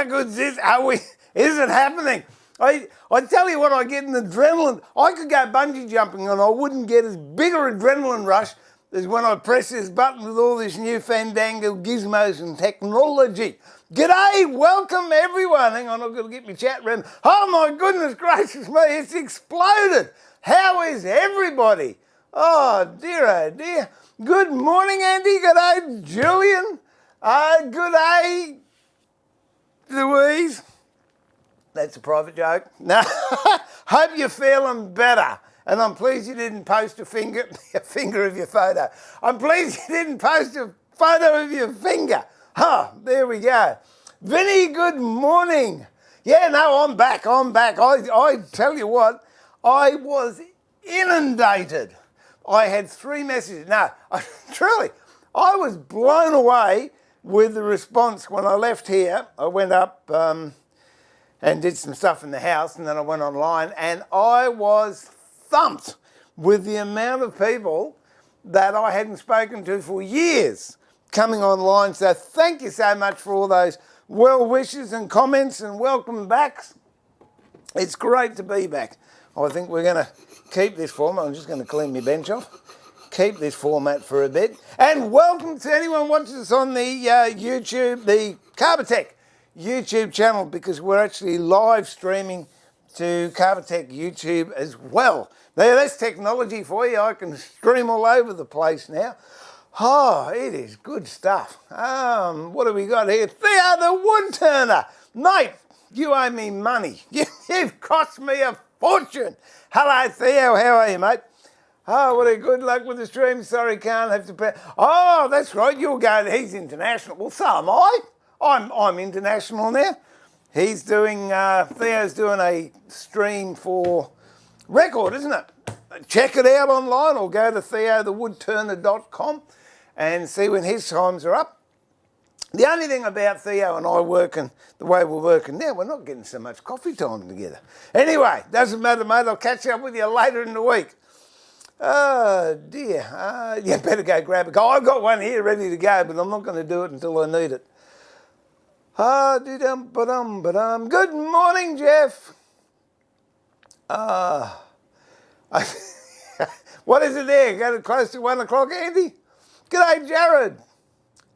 how good's this? Is it happening? I tell you what, I get an adrenaline. I could go bungee jumping and I wouldn't get as big an adrenaline rush as when I press this button with all this new fandangled gizmos and technology. G'day, welcome everyone. Hang on, I've got to get my chat room. Oh my goodness gracious me, it's exploded. How is everybody? Oh dear. Good morning, Andy. G'day, Julian. G'day, Louise. That's a private joke. No, hope you're feeling better. And I'm pleased you didn't post a finger of your photo. I'm pleased you didn't post a photo of your finger. There we go. Vinny, good morning. Yeah, no, I'm back. I tell you what, I was inundated. I had 3 messages. No, truly, I was blown away with the response when I left here. I went up and did some stuff in the house, and then I went online, and I was thumped with the amount of people that I hadn't spoken to for years coming online. So thank you so much for all those well wishes and comments and welcome backs. It's great to be back. I think we're going to keep this format. I'm just going to clean my bench off. Keep this format for a bit. And welcome to anyone watching us on the YouTube, the Carbatec YouTube channel, because we're actually live streaming to Carbatec YouTube as well. Now, that's technology for you. I can stream all over the place now. Oh, it is good stuff. What have we got here? Theo the wood turner. Mate, you owe me money. You've cost me a fortune. Hello, Theo. How are you, mate? Oh, what a good luck with the stream. Sorry, can't have to pay. Oh, that's right. You're going, he's international. Well, so am I. I'm international now. He's doing, Theo's doing a stream for record, isn't it? Check it out online or go to theothewoodturner.com and see when his times are up. The only thing about Theo and I working the way we're working now, we're not getting so much coffee time together. Anyway, doesn't matter, mate. I'll catch up with you later in the week. Oh, dear. You better go grab a I've got one here ready to go, but I'm not going to do it until I need it. Good morning, Jeff. What is it there? Got close to 1 o'clock, Andy? G'day, Jared.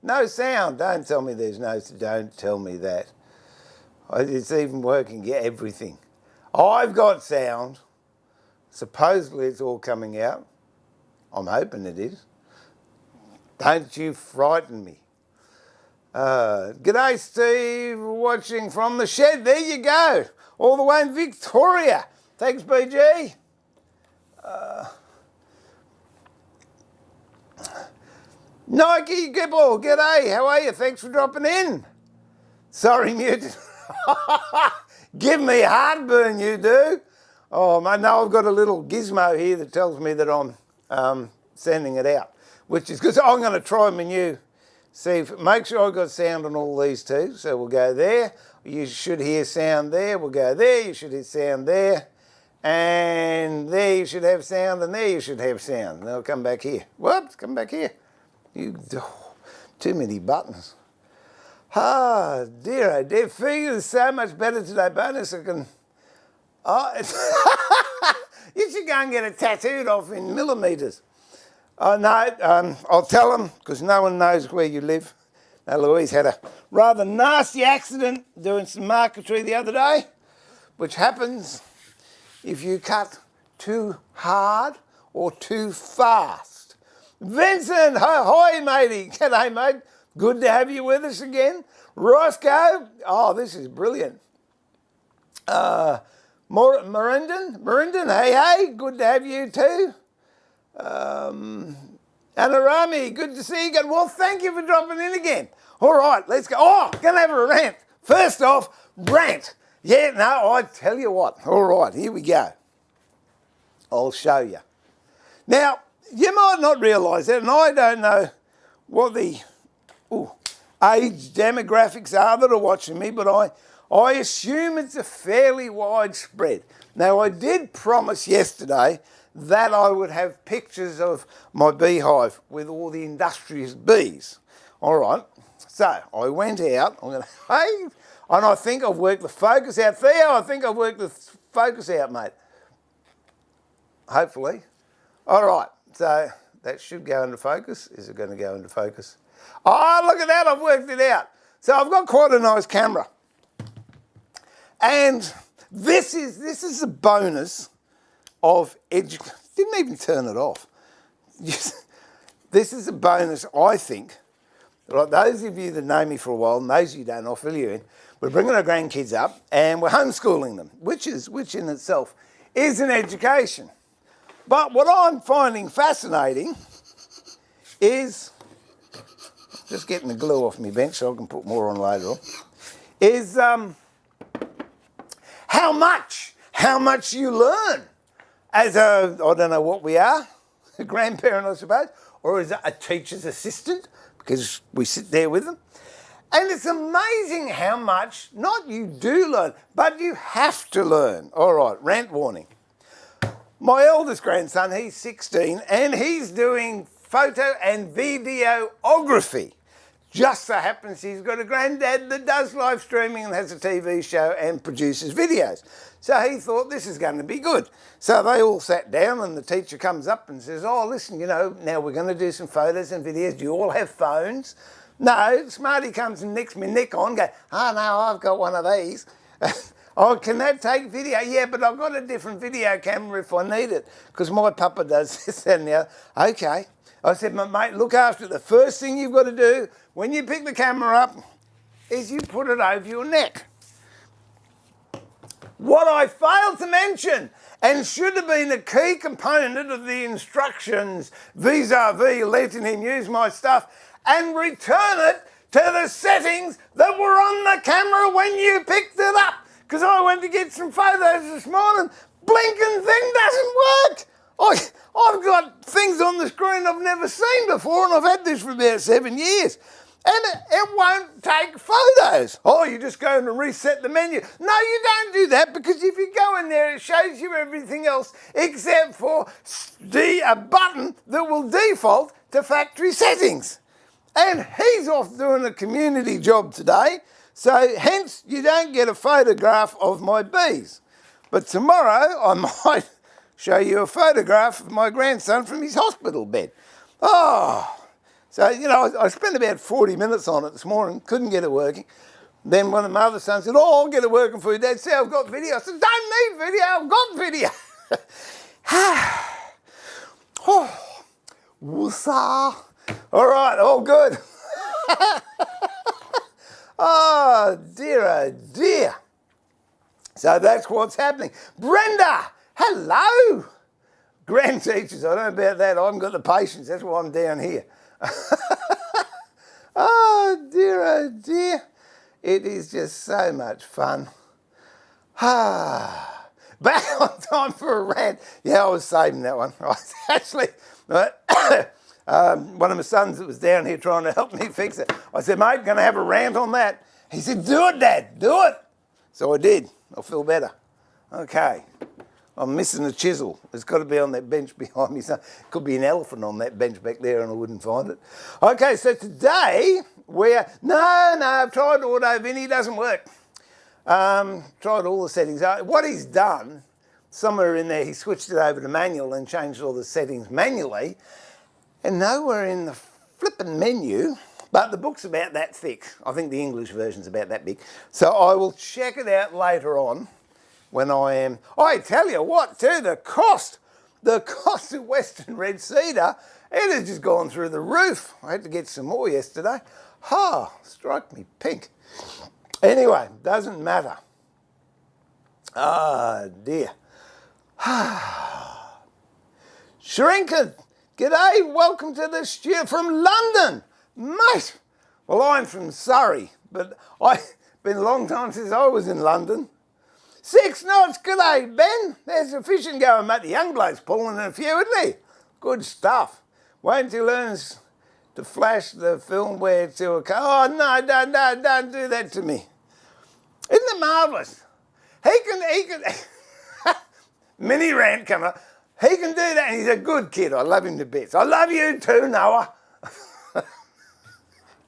No sound. Don't tell me there's no. Don't tell me that. It's even working. Yeah, everything. I've got sound. Supposedly it's all coming out. I'm hoping it is. Don't you frighten me. G'day, Steve, watching from the shed. There you go. All the way in Victoria. Thanks, BG. Nike Gibble, g'day. How are you? Thanks for dropping in. Sorry, muted. Give me heartburn, you do. Oh, mate, no, I've got a little gizmo here that tells me that I'm sending it out, which is good. So I'm going to try my new. Make sure I've got sound on all these too. So we'll go there. You should hear sound there. We'll go there. You should hear sound there. And there you should have sound. And there you should have sound. And I'll come back here. Whoops, come back here. Too many buttons. Oh, dear. Feels so much better today. Bonus, I can... you should go and get it tattooed off in millimetres. Oh, no, I'll tell them, because no one knows where you live. Now, Louise had a rather nasty accident doing some marquetry the other day, which happens if you cut too hard or too fast. Vincent, hi, matey. G'day, mate. Good to have you with us again. Roscoe, oh, this is brilliant. Marinden, hey, good to have you too. Anarami, good to see you again. Well, thank you for dropping in again. All right, let's go. Oh, gonna have a rant. First off, rant. Yeah, no, I tell you what. All right, here we go. I'll show you. Now, you might not realise that, and I don't know what the age demographics are that are watching me, but I assume it's a fairly widespread. Now, I did promise yesterday that I would have pictures of my beehive with all the industrious bees. All right, so I went out. And I think I've worked the focus out. Theo, I think I've worked the focus out, mate. Hopefully. All right, so that should go into focus. Is it going to go into focus? Oh, look at that, I've worked it out. So I've got quite a nice camera. And this is a bonus of education. Didn't even turn it off. This is a bonus, I think. Like those of you that know me for a while, and those of you don't, I'll fill you in. We're bringing our grandkids up and we're homeschooling them, which in itself is an education. But what I'm finding fascinating is, just getting the glue off my bench so I can put more on later on, is how much you learn as a, I don't know what we are, a grandparent I suppose, or as a teacher's assistant, because we sit there with them. And it's amazing how much, not you do learn, but you have to learn. All right, rant warning. My eldest grandson, he's 16, and he's doing photo and videography. Just so happens he's got a granddad that does live streaming and has a TV show and produces videos. So he thought this is going to be good. So they all sat down and the teacher comes up and says, oh, listen, you know, now we're going to do some photos and videos. Do you all have phones? No, Smarty comes and nicks me neck on, go, oh no, I've got one of these. Oh, can that take video? Yeah, but I've got a different video camera if I need it, because my papa does this and the other. Okay. I said, mate, look after it. The first thing you've got to do when you pick the camera up is you put it over your neck. What I failed to mention, and should have been a key component of the instructions vis-a-vis letting him use my stuff, and return it to the settings that were on the camera when you picked it up. Because I went to get some photos this morning, blinking thing doesn't work. I've got things on the screen I've never seen before, and I've had this for about 7 years. And it won't take photos. Oh, you're just going to reset the menu. No, you don't do that, because if you go in there, it shows you everything else except for a button that will default to factory settings. And he's off doing a community job today, so hence you don't get a photograph of my bees. But tomorrow I might show you a photograph of my grandson from his hospital bed. Oh, so, you know, I spent about 40 minutes on it this morning, couldn't get it working. Then one of my other sons said, oh, I'll get it working for you, Dad. See, I've got video. I said, don't need video, I've got video. Oh, woosah. All right, all good. Oh dear. So that's what's happening. Brenda, hello. Grand teachers, I don't know about that. I haven't got the patience, that's why I'm down here. Oh dear. It is just so much fun. Back on time for a rant. Yeah, I was saving that one. I was actually, one of my sons that was down here trying to help me fix it. I said, mate, going to have a rant on that. He said, do it, Dad, do it. So I did. I feel better. Okay. I'm missing a chisel. It's got to be on that bench behind me. So it could be an elephant on that bench back there and I wouldn't find it. Okay, so today no, I've tried Auto Vinny, doesn't work. Tried all the settings. What he's done, somewhere in there, he switched it over to manual and changed all the settings manually. And nowhere in the flipping menu, but the book's about that thick. I think the English version's about that big. So I will check it out later on when I am. I tell you what, too, the cost of Western Red Cedar, it has just gone through the roof. I had to get some more yesterday. Strike me pink. Anyway, doesn't matter. Ah, dear. Shrinkin, g'day, welcome to the studio from London. Mate, well, I'm from Surrey, but it's been a long time since I was in London. 6 knots, g'day, Ben. There's a fishing going, mate. The young bloke's pulling a few, isn't he? Good stuff. Wait until he learns to flash the firmware to a car. Oh, no, don't do that to me. Isn't it marvellous? He can, mini rant coming up. He can do that, and he's a good kid. I love him to bits. I love you too, Noah.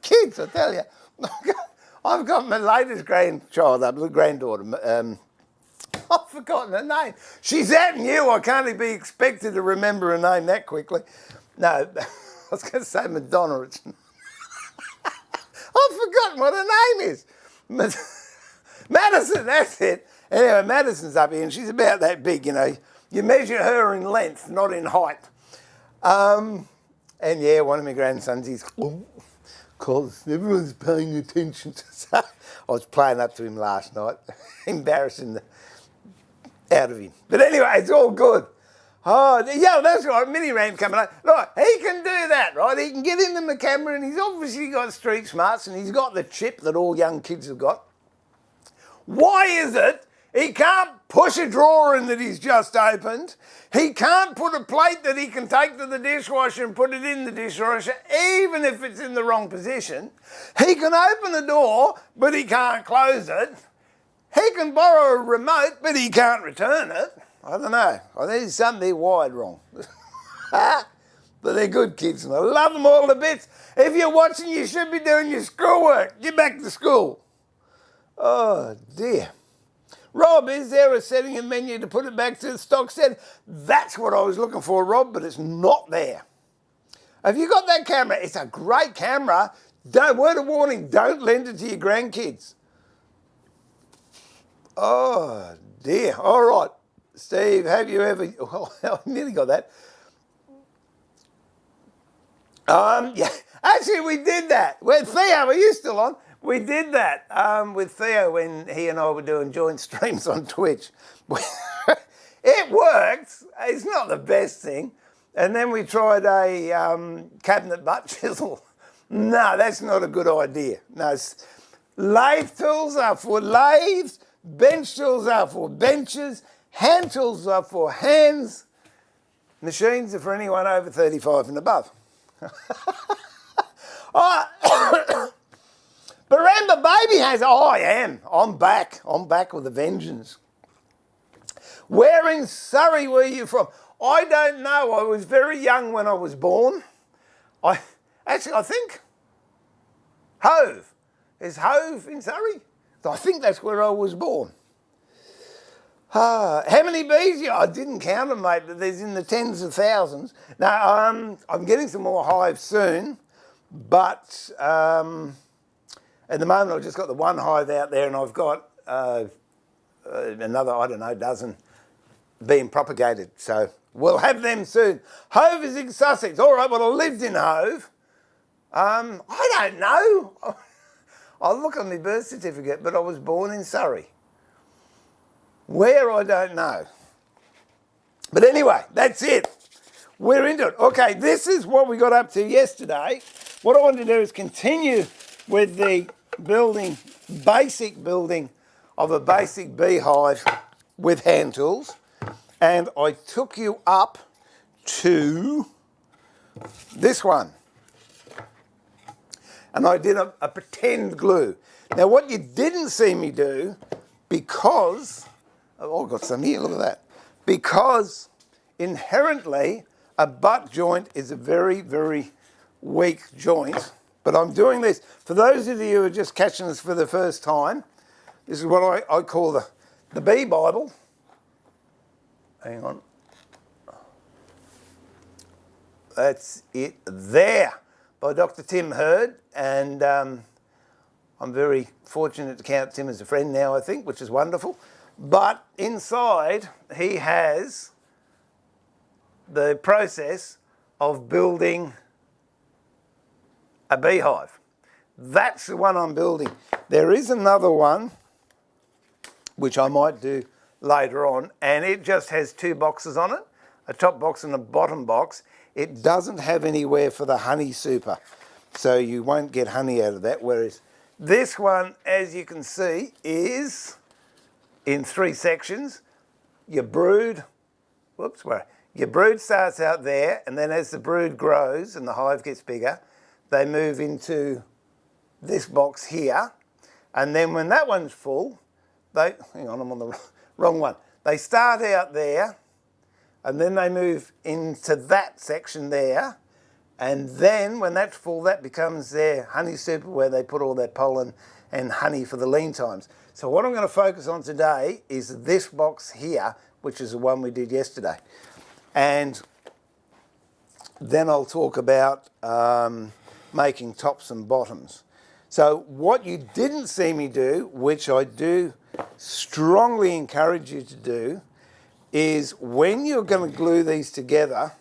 Kids, I tell you. I've got my latest grandchild up, the granddaughter. I've forgotten her name. She's that new, I can't be expected to remember her name that quickly. No, I was going to say Madonna. I've forgotten what her name is. Madison, that's it. Anyway, Madison's up here and she's about that big, you know. You measure her in length, not in height. And yeah, one of my grandsons, he's because everyone's paying attention. So I was playing up to him last night, embarrassing the out of him. But anyway, it's all good. Oh, yeah, that's right, mini ramp coming up. Right, he can do that, right? He can get into the camera and he's obviously got street smarts and he's got the chip that all young kids have got. Why is it he can't push a drawer in that he's just opened? He can't put a plate that he can take to the dishwasher and put it in the dishwasher, even if it's in the wrong position. He can open the door, but he can't close it. He can borrow a remote, but he can't return it. I don't know. I think there's something they're wired wrong. But they're good kids and I love them all to bits. If you're watching, you should be doing your schoolwork. Get back to school. Oh, dear. Rob, is there a setting and menu to put it back to the stock set? That's what I was looking for, Rob, but it's not there. Have you got that camera? It's a great camera. Word of warning, don't lend it to your grandkids. Oh, dear. All right. Steve, have you ever... Oh, I nearly got that. Yeah. Actually, we did that. With Theo, are you still on? We did that with Theo when he and I were doing joint streams on Twitch. It worked. It's not the best thing. And then we tried a cabinet butt chisel. No, that's not a good idea. No, lathe tools are for lathes. Bench tools are for benches. Hand tools are for hands. Machines are for anyone over 35 and above. Oh, Baramba Baby has... Oh, I am. I'm back. I'm back with a vengeance. Where in Surrey were you from? I don't know. I was very young when I was born. I think Hove. Is Hove in Surrey? I think that's where I was born. How many bees? Yeah, I didn't count them, mate, but there's in the tens of thousands. Now, I'm getting some more hives soon, but at the moment I've just got the one hive out there and I've got another, I don't know, dozen being propagated. So we'll have them soon. Hove is in Sussex. All right, well, I lived in Hove. I don't know. I'll look on my birth certificate, but I was born in Surrey. Where, I don't know. But anyway, that's it. We're into it. Okay, this is what we got up to yesterday. What I want to do is continue with the basic building of a basic beehive with hand tools. And I took you up to this one. And I did a pretend glue. Now, what you didn't see me do, because... Oh, I've got some here, look at that. Because inherently, a butt joint is a very, very weak joint. But I'm doing this. For those of you who are just catching this for the first time, this is what I call the Bee Bible. Hang on. That's it there. By Dr. Tim Hurd. And I'm very fortunate to count Tim as a friend now, I think, which is wonderful. But inside, he has the process of building a beehive. That's the one I'm building. There is another one, which I might do later on, and it just has two boxes on it, a top box and a bottom box. It doesn't have anywhere for the honey super, so you won't get honey out of that, whereas this one, as you can see, is in three sections. Your brood, your brood starts out there, and then as the brood grows and the hive gets bigger, they move into this box here. And then when that one's full, hang on, I'm on the wrong one. They start out there, and then they move into that section there, And then when that's full, that becomes their honey super where they put all their pollen and honey for the lean times. So what I'm going to focus on today is this box here, which is the one we did yesterday. And then I'll talk about making tops and bottoms. So what you didn't see me do, which I do strongly encourage you to do, is when you're going to glue these together,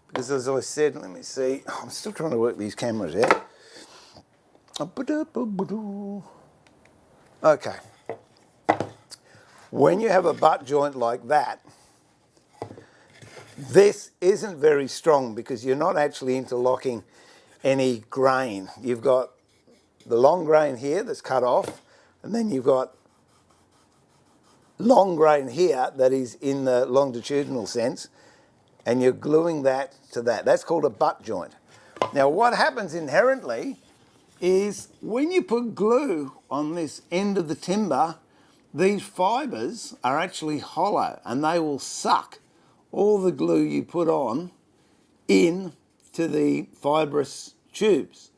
because as I said, let me see, I'm still trying to work these cameras out. Okay. When you have a butt joint like that, this isn't very strong because you're not actually interlocking any grain. You've got the long grain here that's cut off, and then you've got long grain here that is in the longitudinal sense, and you're gluing that to that. That's called a butt joint. Now what happens inherently is when you put glue on this end of the timber, these fibres are actually hollow and they will suck all the glue you put on in to the fibrous tubes.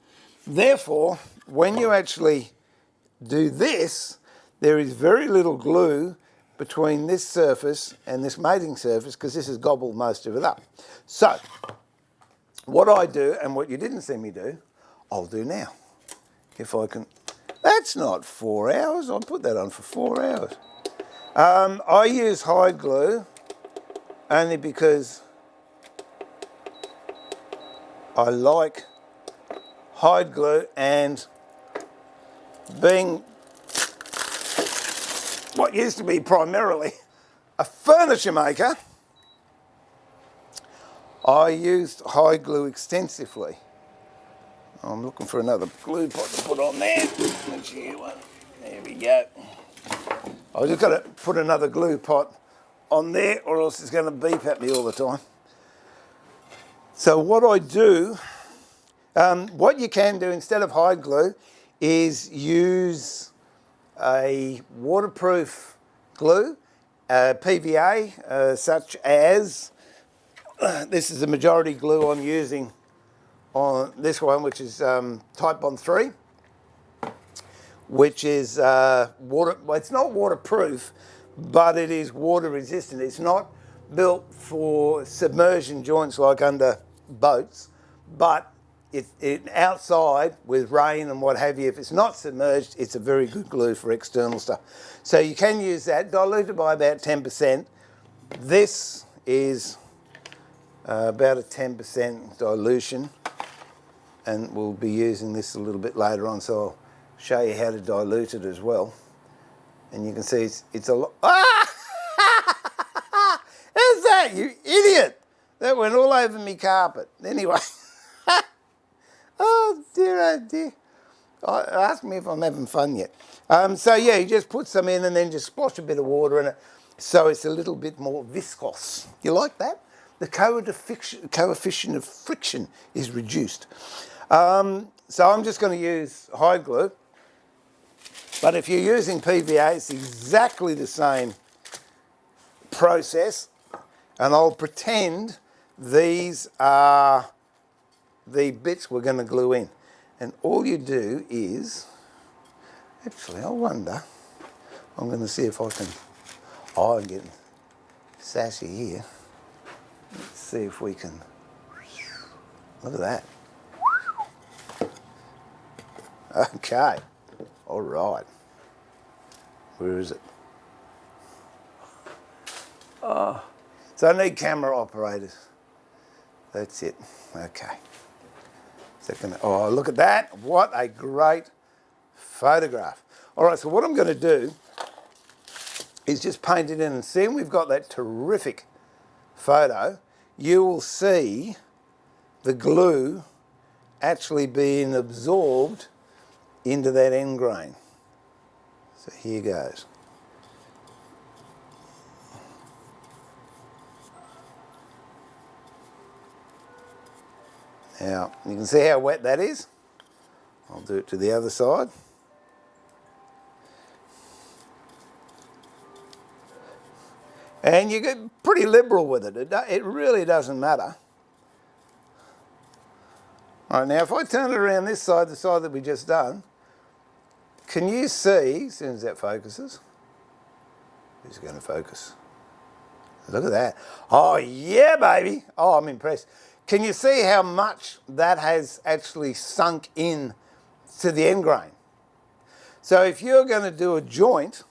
Therefore, when you actually do this, there is very little glue between this surface and this mating surface because this has gobbled most of it up. So, what I do, and what you didn't see me do, I'll do now. If I can, that's not 4 hours, I'll put that on for 4 hours. I use hide glue only because I like hide glue, and being what used to be primarily a furniture maker, I used hide glue extensively. I'm looking for another glue pot to put on there. Let's see one. There we go. I've just got to put another glue pot on there or else it's going to beep at me all the time. So what I do, what you can do instead of hide glue is use a waterproof glue, PVA, such as, this is the majority glue I'm using on this one, which is Type Bond 3, which is well, it's not waterproof, but it is water resistant. It's not built for submersion joints like under boats, but it outside with rain and what have you, if it's not submerged, it's a very good glue for external stuff. So you can use that, diluted by about 10%. This is about a 10% dilution, and we'll be using this a little bit later on, so I'll show you how to dilute it as well. And you can see it's a lot. Ah! How's that, you idiot? That went all over me carpet. Anyway. Oh dear. Ask me if I'm having fun yet. So yeah, you just put some in and then just splash a bit of water in it so it's a little bit more viscous. You like that? The coefficient of friction is reduced. So I'm just going to use hide glue. But if you're using PVA, it's exactly the same process. And I'll pretend these are the bits we're going to glue in. And all you do is, actually I wonder, I'm going to see if I can, I'm getting sassy here. Let's see if we can, look at that. Okay, all right. Where is it? Oh, so I need camera operators. That's it, okay. Oh, look at that. What a great photograph. All right, so what I'm going to do is just paint it in, and seeing we've got that terrific photo, you will see the glue actually being absorbed into that end grain. So here goes. Now, you can see how wet that is. I'll do it to the other side. And you get pretty liberal with it. It really doesn't matter. All right, now if I turn it around this side, the side that we just done, can you see, as soon as that focuses, who's going to focus? Look at that. Oh, yeah, baby. Oh, I'm impressed. Can you see how much that has actually sunk in to the end grain? So if you're going to do a joint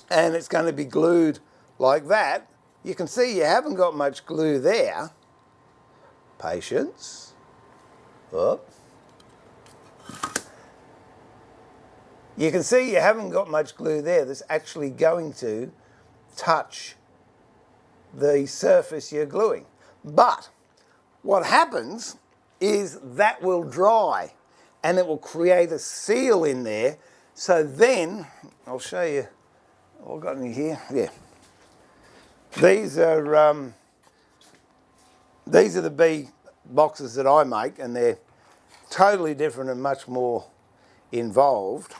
and it's going to be glued like that, you can see you haven't got much glue there. Patience. Up. You can see you haven't got much glue there that's actually going to touch the surface you're gluing. But what happens is that will dry and it will create a seal in there. So then, I'll show you what I've got in here. Yeah. These are the bee boxes that I make, and they're totally different and much more involved.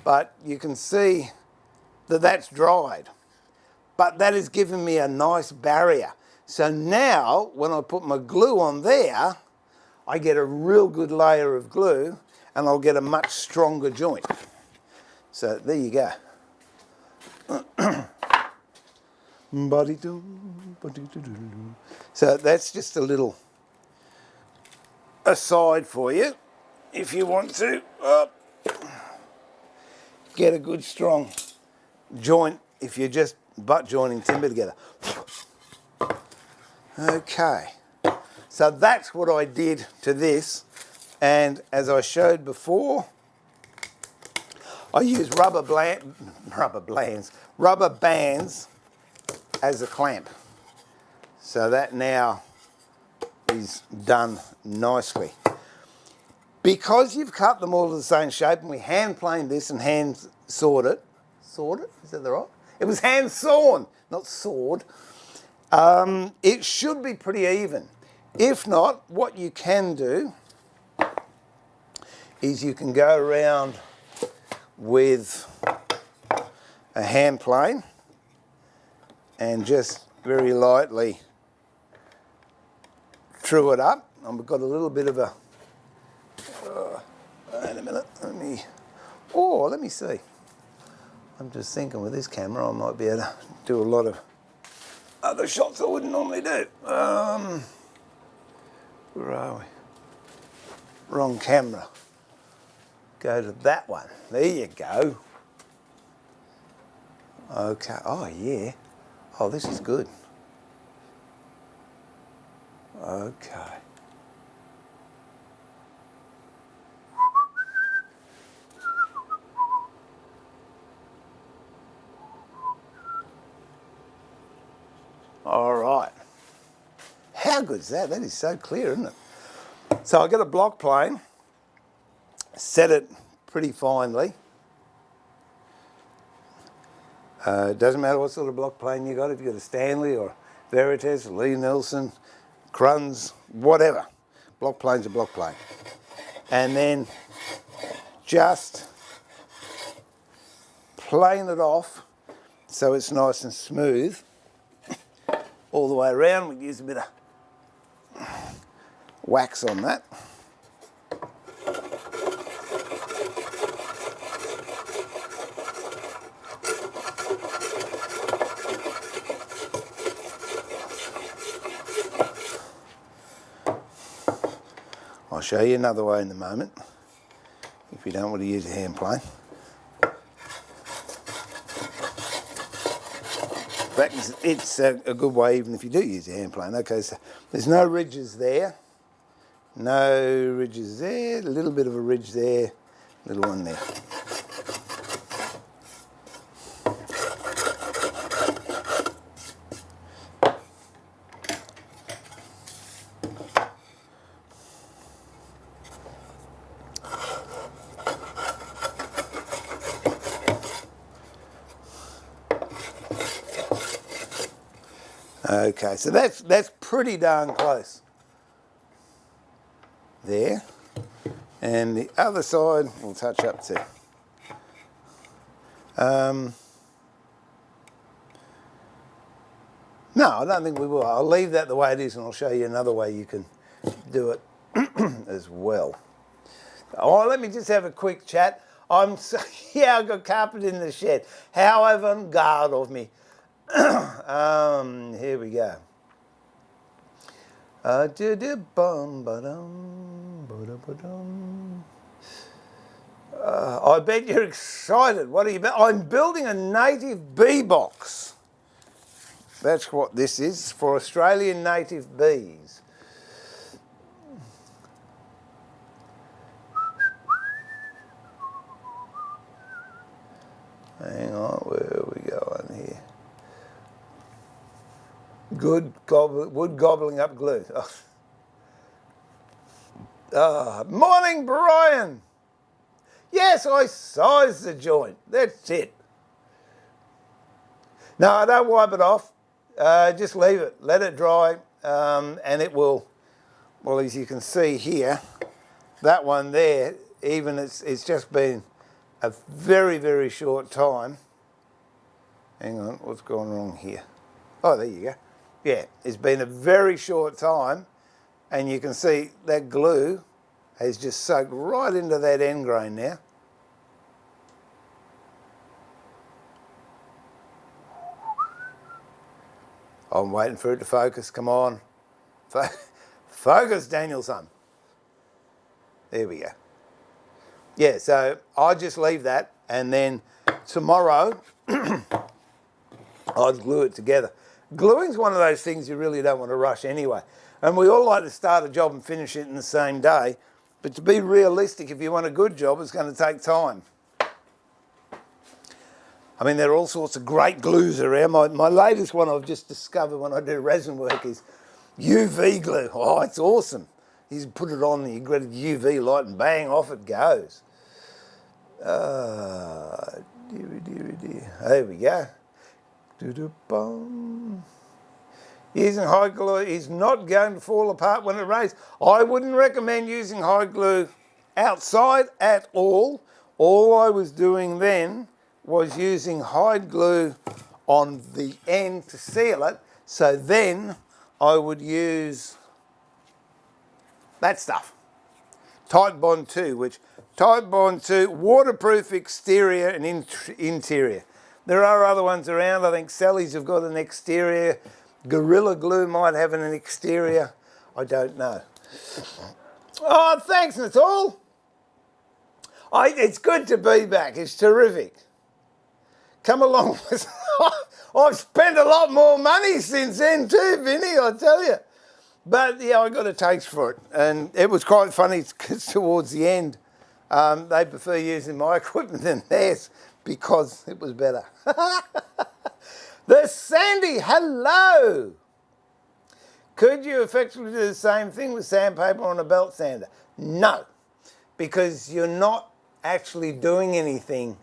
But you can see that that's dried. But that has given me a nice barrier. So now, when I put my glue on there, I get a real good layer of glue and I'll get a much stronger joint. So there you go. So that's just a little aside for you. If you want to get a good strong joint, if you're just butt joining timber together. Okay, so that's what I did to this, and as I showed before, I used rubber bands as a clamp. So that now is done nicely. Because you've cut them all to the same shape, and we hand planed this and hand sawed it. Sawed it? Is that the right? It was hand sawn, not sawed. It should be pretty even. If not, what you can do is you can go around with a hand plane and just very lightly threw it up. I've got a little bit of a, wait a minute, let me see. I'm just thinking with this camera I might be able to do a lot of other shots I wouldn't normally do. Where are we? Wrong camera. Go to that one. There you go. Okay, oh yeah. Oh, this is good. Okay. All right. How good is that? That is so clear, isn't it? So I got a block plane, set it pretty finely. Doesn't matter what sort of block plane you got, if you've got a Stanley or Veritas, Lee Nelson, Cruns, whatever. Block plane's a block plane. And then just plane it off so it's nice and smooth all the way around. We use a bit of wax on that. I'll show you another way in a moment, if you don't want to use a hand plane. In fact, it's a good way even if you do use a hand plane. Okay, so there's no ridges there. No ridges there, a little bit of a ridge there, little one there. Okay, so that's pretty darn close there, and the other side we'll touch up too. No, I don't think we will. I'll leave that the way it is and I'll show you another way you can do it as well. Oh, let me just have a quick chat. Yeah, I've got carpet in the shed. How avant-garde of me. Here we go. I bet you're excited. What are you about? I'm building a native bee box. That's what this is, for Australian native bees. Hang on, where are we going here? Good wood gobbling up glue. Morning, Brian. Yes, I sized the joint. That's it. No, I don't wipe it off. Just leave it. Let it dry, and it will. Well, as you can see here, that one there, even it's just been a very, very short time. Hang on, what's gone wrong here? Oh, there you go. Yeah, it's been a very short time, and you can see that glue has just soaked right into that end grain now. I'm waiting for it to focus. Come on. Focus, Danielson. There we go. Yeah, so I'll just leave that, and then tomorrow I'll glue it together. Gluing's one of those things you really don't want to rush anyway. And we all like to start a job and finish it in the same day. But to be realistic, if you want a good job, it's going to take time. I mean, there are all sorts of great glues around. My latest one I've just discovered when I do resin work is UV glue. Oh, it's awesome. You just put it on, you get a UV light and bang, off it goes. There we go. Using hide glue is not going to fall apart when it rains. I wouldn't recommend using hide glue outside at all. All I was doing then was using hide glue on the end to seal it. So then I would use that stuff. Titebond 2, which Titebond 2, waterproof exterior and interior. There are other ones around. I think Sally's have got an exterior. Gorilla Glue might have an exterior. I don't know. Oh, thanks, Natal. It's good to be back. It's terrific. Come along. I've spent a lot more money since then too, Vinny, I tell you. But yeah, I got a taste for it. And it was quite funny because towards the end, they prefer using my equipment than theirs because it was better. There's Sandy, hello. Could you effectively do the same thing with sandpaper on a belt sander? No, because you're not actually doing anything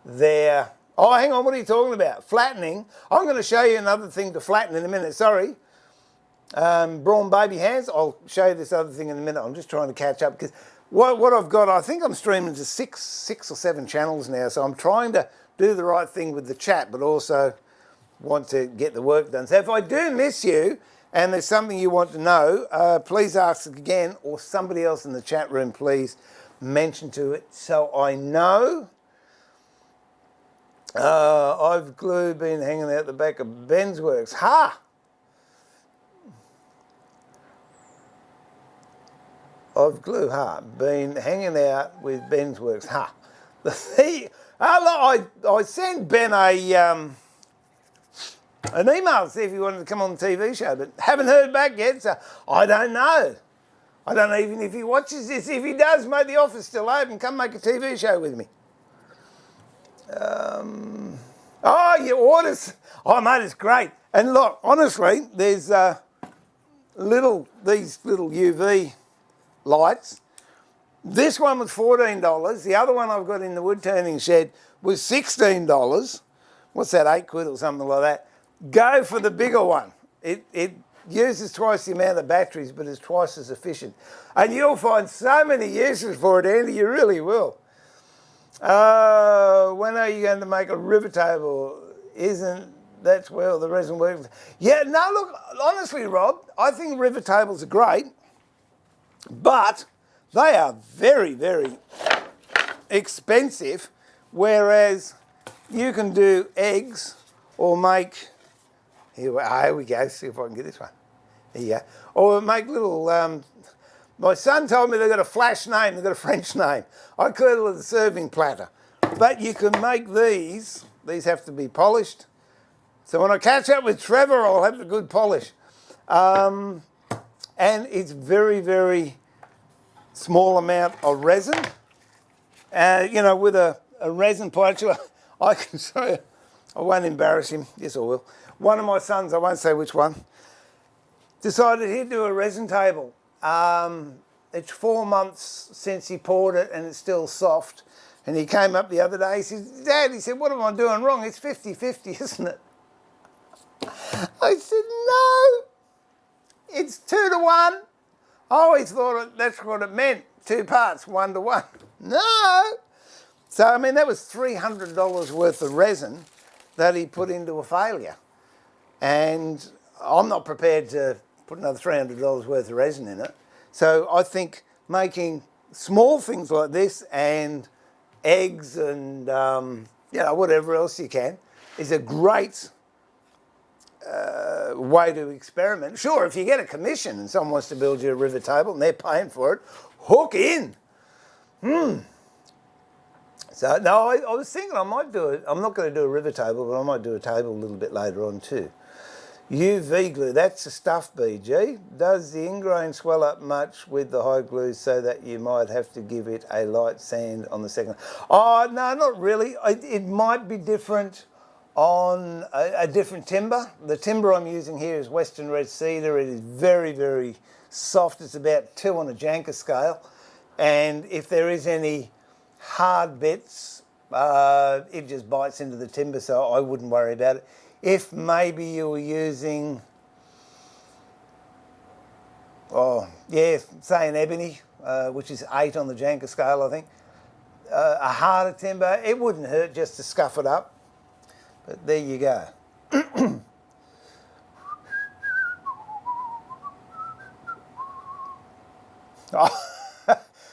there. Oh, hang on, what are you talking about? Flattening. I'm going to show you another thing to flatten in a minute, sorry. Brawn baby hands, I'll show you this other thing in a minute. I'm just trying to catch up because what I've got, I think I'm streaming to six or seven channels now, so I'm trying to do the right thing with the chat, but also want to get the work done. So if I do miss you and there's something you want to know, please ask again, or somebody else in the chat room, please mention to it so I know. I've glue been hanging out the back of Ben's Works. Ha! I've glue, been hanging out with Ben's Works. Ha! I sent Ben an email to see if he wanted to come on the TV show, but haven't heard back yet, so I don't know. I don't know even if he watches this. If he does, mate, the office still open. Come make a TV show with me. Oh, your orders. Oh, mate, it's great. And look, honestly, there's these little UV lights. This one was $14. The other one I've got in the wood turning shed was $16. What's that, £8 or something like that? Go for the bigger one. It uses twice the amount of batteries, but is twice as efficient. And you'll find so many uses for it, Andy, you really will. When are you going to make a river table? Isn't That's where the resin works. Yeah, no, look, honestly, Rob, I think river tables are great, but they are very, very expensive, whereas you can do eggs or make, here we go, see if I can get this one. There you go. Or make little, my son told me they've got a flash name, they've got a French name. I call it a serving platter. But you can make these have to be polished. So when I catch up with Trevor, I'll have the good polish. And it's very, very small amount of resin. You know, with a resin polish, I can show you. I won't embarrass him. Yes, I will. One of my sons, I won't say which one, decided he'd do a resin table. It's 4 months since he poured it and it's still soft. And he came up the other day, he said, Dad, he said, what am I doing wrong? It's 50-50, isn't it? I said, no, it's 2 to 1. I always thought that's what it meant, 2 parts, 1 to 1. No. So, I mean, that was $300 worth of resin that he put into a failure. And I'm not prepared to put another $300 worth of resin in it. So I think making small things like this and eggs and, you know, whatever else you can is a great way to experiment. Sure, if you get a commission and someone wants to build you a river table and they're paying for it, hook in. So, no, I was thinking I might do it. I'm not going to do a river table, but I might do a table a little bit later on too. UV glue, that's the stuff, BG. Does the ingrain swell up much with the high glue so that you might have to give it a light sand on the second? Oh, no, not really. It might be different on a different timber. The timber I'm using here is Western Red Cedar. It is very, very soft. It's about 2 on a Janka scale. And if there is any hard bits, it just bites into the timber, so I wouldn't worry about it. If maybe you were using, say an ebony, which is 8 on the Janka scale, I think, a harder timber, it wouldn't hurt just to scuff it up. But there you go.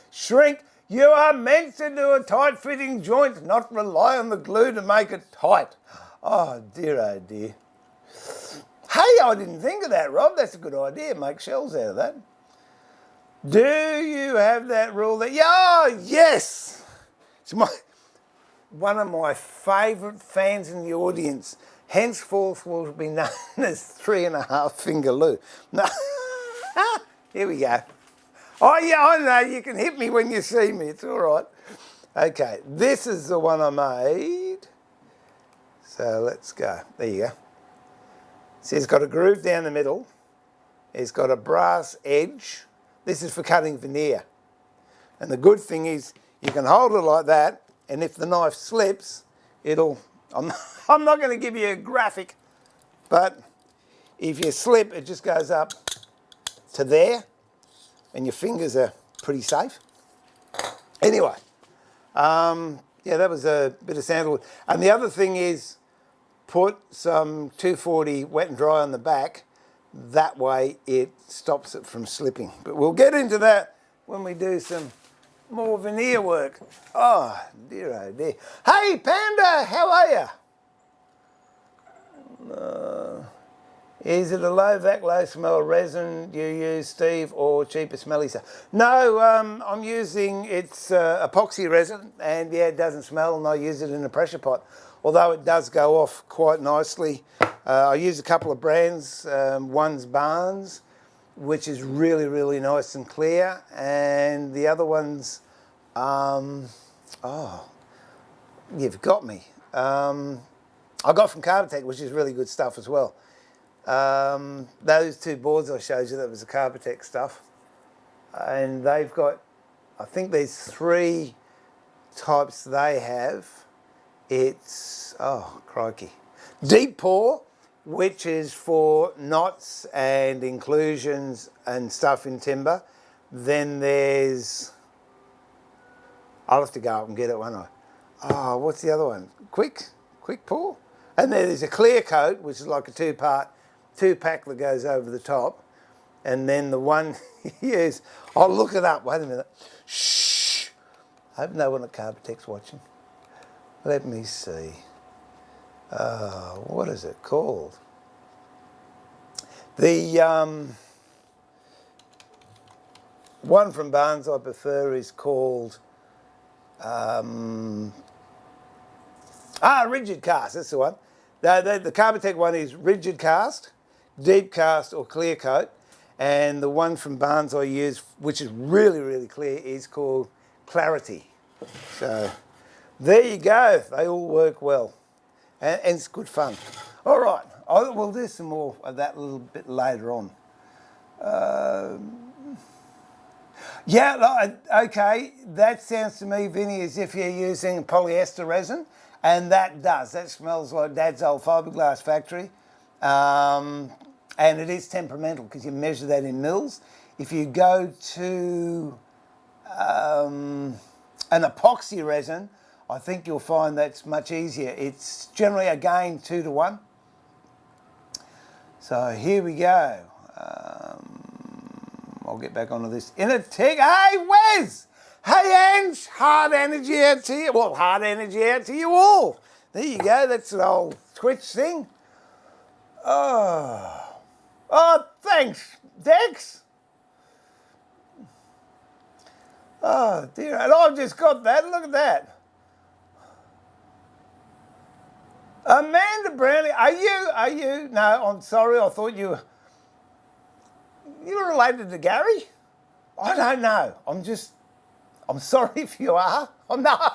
Shrink, you are meant to do a tight-fitting joint, not rely on the glue to make it tight. Oh dear. Hey, I didn't think of that, Rob. That's a good idea. Make shells out of that. Do you have that rule that... Oh, yes! It's one of my favourite fans in the audience. Henceforth will be known as 3.5 finger Lou. No. Here we go. Oh, yeah, I know. You can hit me when you see me. It's all right. Okay, this is the one I made. So let's go. There you go. See, it's got a groove down the middle. It's got a brass edge. This is for cutting veneer. And the good thing is you can hold it like that, and if the knife slips, it'll... I'm not going to give you a graphic, but if you slip, it just goes up to there, and your fingers are pretty safe. Anyway, yeah, that was a bit of sandalwood. And the other thing is, put some 240 wet and dry on the back. That way it stops it from slipping. But we'll get into that when we do some more veneer work. Oh dear. Hey Panda, how are you? Is it a low vac, low smell resin you use, Steve, or cheaper smelly stuff? No, I'm using, it's epoxy resin, and yeah, it doesn't smell, and I use it in a pressure pot. Although it does go off quite nicely. I use a couple of brands. One's Barnes, which is really, really nice and clear. And the other one's, you've got me. I got from Carbatec, which is really good stuff as well. Those 2 boards I showed you, that was the Carbatec stuff. And they've got, I think there's 3 types they have. It's, oh, crikey. Deep pour, which is for knots and inclusions and stuff in timber. Then there's, I'll have to go up and get it, won't I? Oh, what's the other one? Quick pour? And then there's a clear coat, which is like a two-pack that goes over the top. And then the one you use, I'll look it up, wait a minute. Shh, I hope no one at Carbatec's watching. Let me see. What is it called? The one from Barnes I prefer is called rigid cast, that's the one. The Carbatec one is rigid cast, deep cast or clear coat, and the one from Barnes I use, which is really, really clear, is called Clarity. So there you go, they all work well, and it's good fun. All right, we'll do some more of that a little bit later on. Yeah, okay, that sounds to me, Vinny, as if you're using polyester resin, and that does. That smells like Dad's old fiberglass factory, and it is temperamental because you measure that in mils. If you go to an epoxy resin, I think you'll find that's much easier. It's generally, again, 2 to 1. So here we go. I'll get back onto this in a tick. Hey, Wes! Hey, Ange! Hard energy out to you. Well, hard energy out to you all. There you go. That's an old Twitch thing. Oh, thanks, Dex. Oh, dear. And I've just got that. Look at that. Amanda Brownlee, are you? No, I'm sorry. I thought you were related to Gary? I don't know. I'm sorry if you are. I'm not.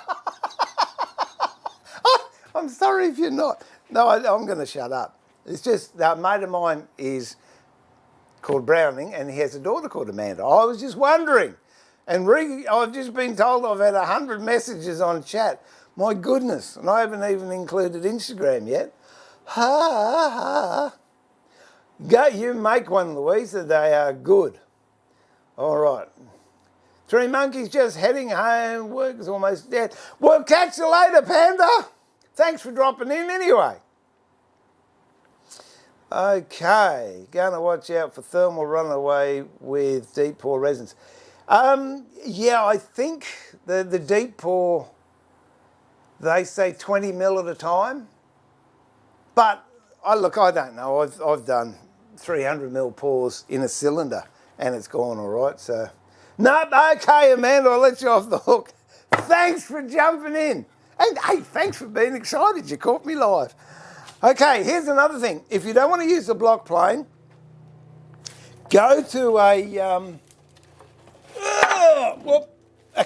I'm sorry if you're not. No, I'm going to shut up. It's just that a mate of mine is called Browning and he has a daughter called Amanda. I was just wondering. And I've just been told I've had 100 messages on chat. My goodness. And I haven't even included Instagram yet. Ha ha. Go, you make one, Louisa. They are good. All right. 3 monkeys just heading home. Work is almost dead. We'll catch you later, Panda. Thanks for dropping in anyway. Okay. Going to watch out for thermal runaway with deep pour resins. Yeah, I think the deep pour, they say 20 mil at a time. But look, I don't know. I've done 300 mil pours in a cylinder and it's gone all right. So, no, okay, Amanda, I'll let you off the hook. Thanks for jumping in. And hey, thanks for being excited. You caught me live. Okay, here's another thing. If you don't want to use the block plane, go to a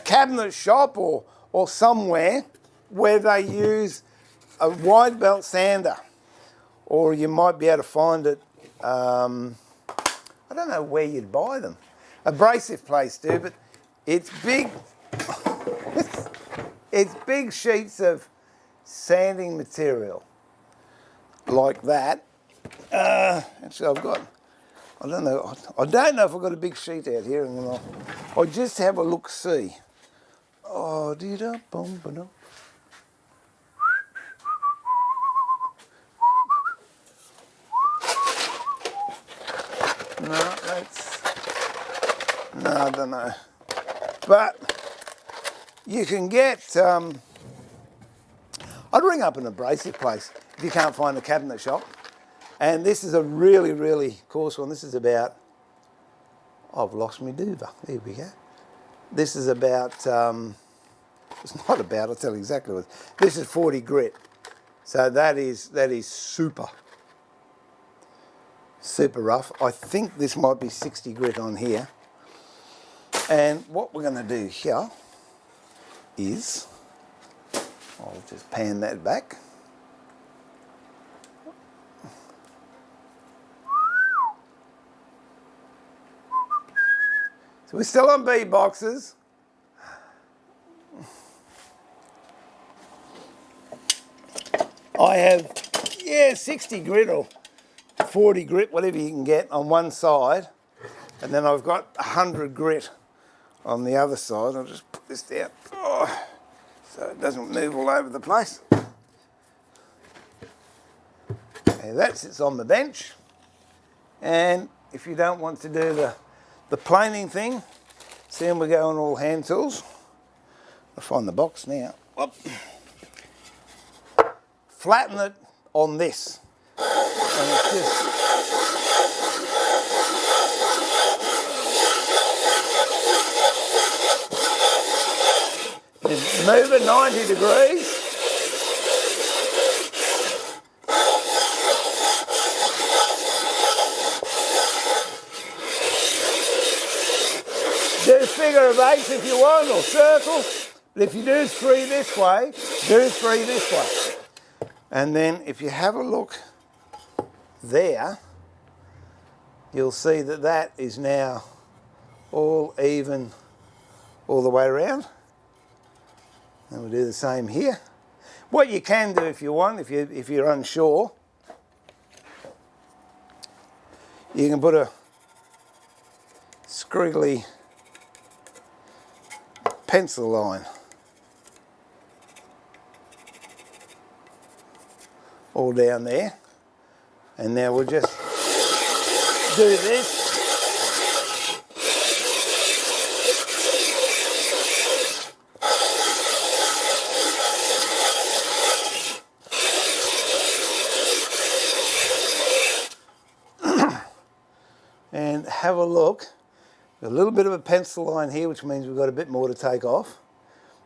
cabinet shop or somewhere where they use a wide belt sander. Or you might be able to find it, I don't know where you'd buy them. Abrasive place do, but it's big, it's big sheets of sanding material like that. Actually, I don't know if I've got a big sheet out here, and I'll just have a look see. Oh, dee-da-bum-ba-dum. No, I don't know. But you can get, I'd ring up an abrasive place if you can't find a cabinet shop. And this is a really, really coarse one. This is about, I've lost my duva. There we go. This is about, it's not about, I'll tell you exactly what. This is 40 grit. So that is super rough. I think this might be 60 grit on here. And what we're going to do here is, I'll just pan that back. So we're still on B boxes. I have, 60 grit or 40 grit, whatever you can get on one side. And then I've got 100 grit on the other side. I'll just put this down so it doesn't move all over the place. Okay, that sits on the bench. And if you don't want to do the planing thing, see, we go on all hand tools. I'll find the box now. Whoop. Flatten it on this. And it's just... Just move it 90 degrees. Do figure of eights if you want, or circle. But if you do 3 this way, do 3 this way. And then if you have a look there, you'll see that that is now all even all the way around. And we'll do the same here. What you can do if you want, if you're unsure, you can put a scriggly pencil line all down there, and now we'll just do this. And have a look. A little bit of a pencil line here, which means we've got a bit more to take off,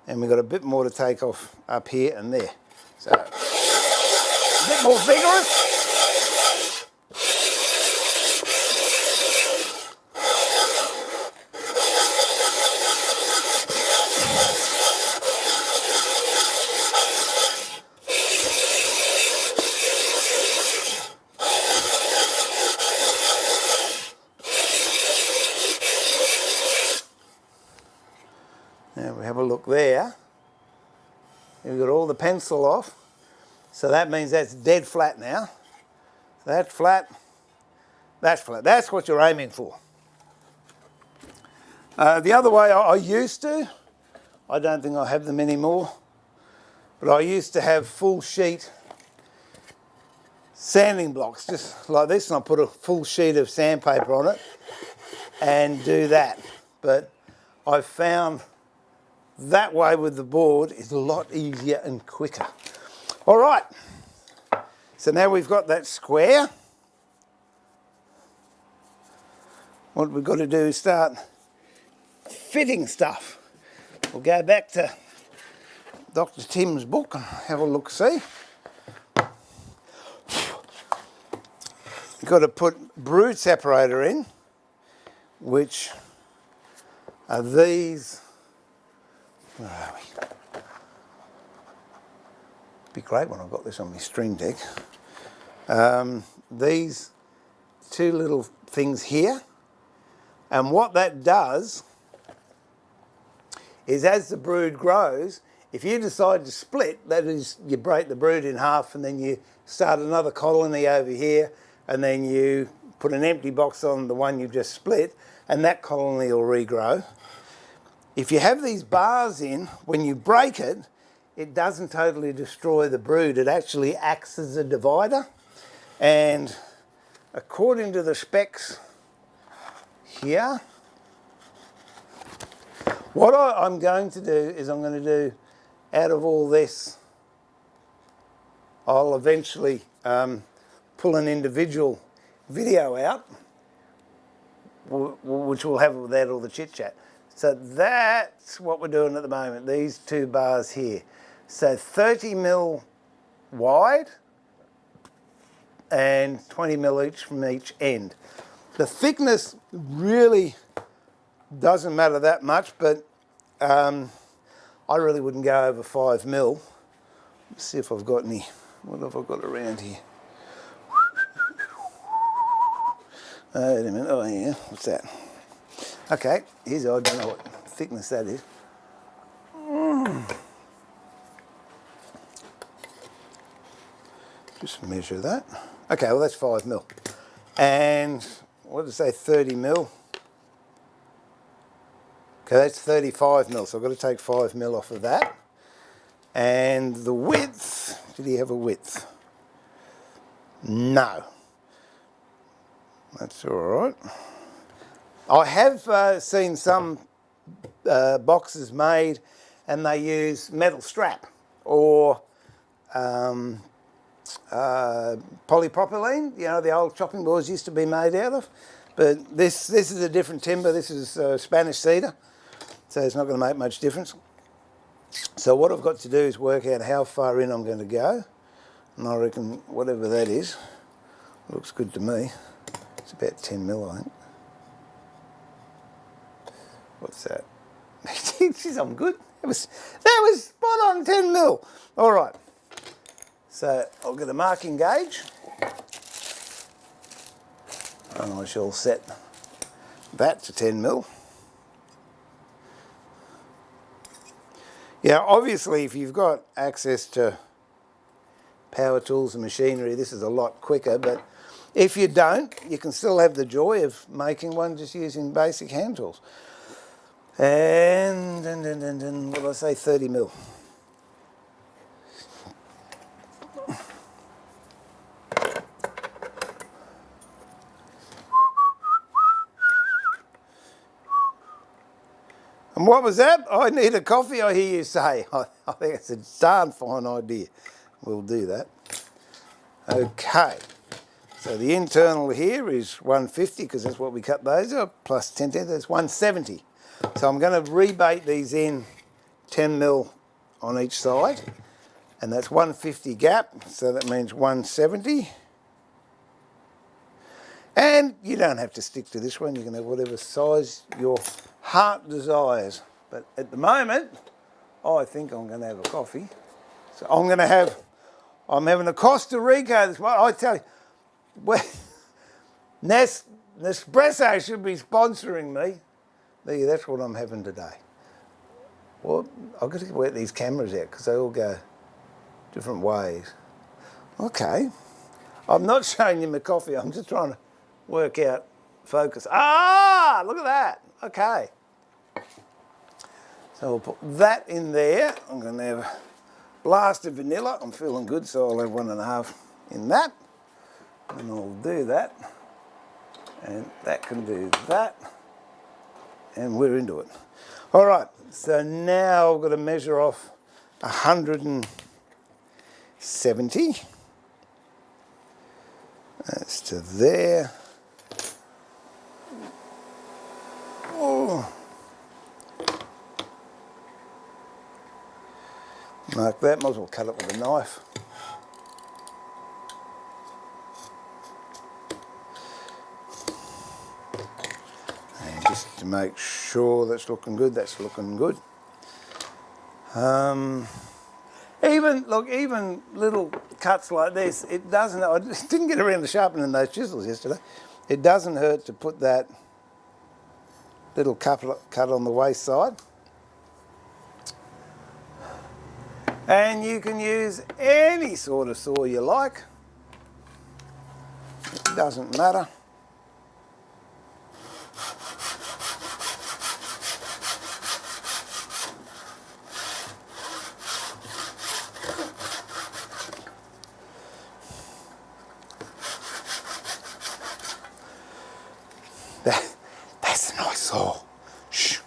and we've got a bit more to take off up here and there. So a bit more vigorous. Now we have a look there. We've got all the pencil off. So that means that's dead flat now. That's flat. That's flat. That's what you're aiming for. The other way I used to, I don't think I have them anymore, but I used to have full sheet sanding blocks, just like this, and I put a full sheet of sandpaper on it and do that. But I've found that way with the board is a lot easier and quicker. All right, so now we've got that square. What we've got to do is start fitting stuff. We'll go back to Dr. Tim's book and have a look, see. You've got to put brood separator in, which are these. Where are we? Be great when I've got this on my string deck. These 2 little things here, and what that does is as the brood grows, if you decide to split, that is, you break the brood in half and then you start another colony over here, and then you put an empty box on the one you've just split, and that colony will regrow. If you have these bars in, when you break it, it doesn't totally destroy the brood. It actually acts as a divider. And according to the specs here, what I'm going to do is I'm going to do, out of all this, I'll eventually pull an individual video out, which will have without all the chit-chat. So that's what we're doing at the moment, these 2 bars here. So 30 mil wide and 20 mil each from each end. The thickness really doesn't matter that much, but I really wouldn't go over 5 mil. Let's see if I've got any, what have I got around here? Wait a minute, oh yeah, what's that? Okay, here's, I don't know what thickness that is. Just measure that. Okay, well that's 5 mil. And what did I say, 30 mil? Okay, that's 35 mil, so I've got to take 5 mil off of that. And the width, did he have a width? No. That's all right. I have seen some boxes made and they use metal strap or polypropylene, you know, the old chopping boards used to be made out of. But this is a different timber. This is Spanish cedar, so it's not going to make much difference. So what I've got to do is work out how far in I'm going to go. And I reckon whatever that is, looks good to me. It's about 10 mil, I think. What's that? Jeez, I'm good. That was spot on 10 mil. All right. So I'll get a marking gauge. And I shall set that to 10 mil. Yeah, obviously if you've got access to power tools and machinery, this is a lot quicker, but if you don't, you can still have the joy of making one just using basic hand tools. And what did I say, 30 mil. And what was that? I need a coffee, I hear you say. I think it's a darn fine idea. We'll do that. Okay. So the internal here is 150 because that's what we cut those up, plus 10, that's 170. So I'm going to rebate these in 10 mil on each side. And that's 150 gap, so that means 170. And you don't have to stick to this one, you can have whatever size your heart desires. But at the moment, I think I'm going to have a coffee. So I'm having a Costa Rica this morning. I tell you, Nespresso should be sponsoring me. There, that's what I'm having today. Well, I've got to work these cameras out because they all go different ways. Okay. I'm not showing you my coffee. I'm just trying to work out focus. Ah, look at that. Okay. So I'll put that in there. I'm going to have a blast of vanilla. I'm feeling good, so I'll have 1.5 in that. And I'll do that. And that can do that. And we're into it. All right, so now I've got to measure off 170. That's to there. Oh. Mark that, might as well cut it with a knife. And just to make sure that's looking good, that's looking good. Even little cuts like this, it doesn't, I just didn't get around to sharpening those chisels yesterday. It doesn't hurt to put that little cut on the waist side. And you can use any sort of saw you like. It doesn't matter. That's a nice saw. Shh.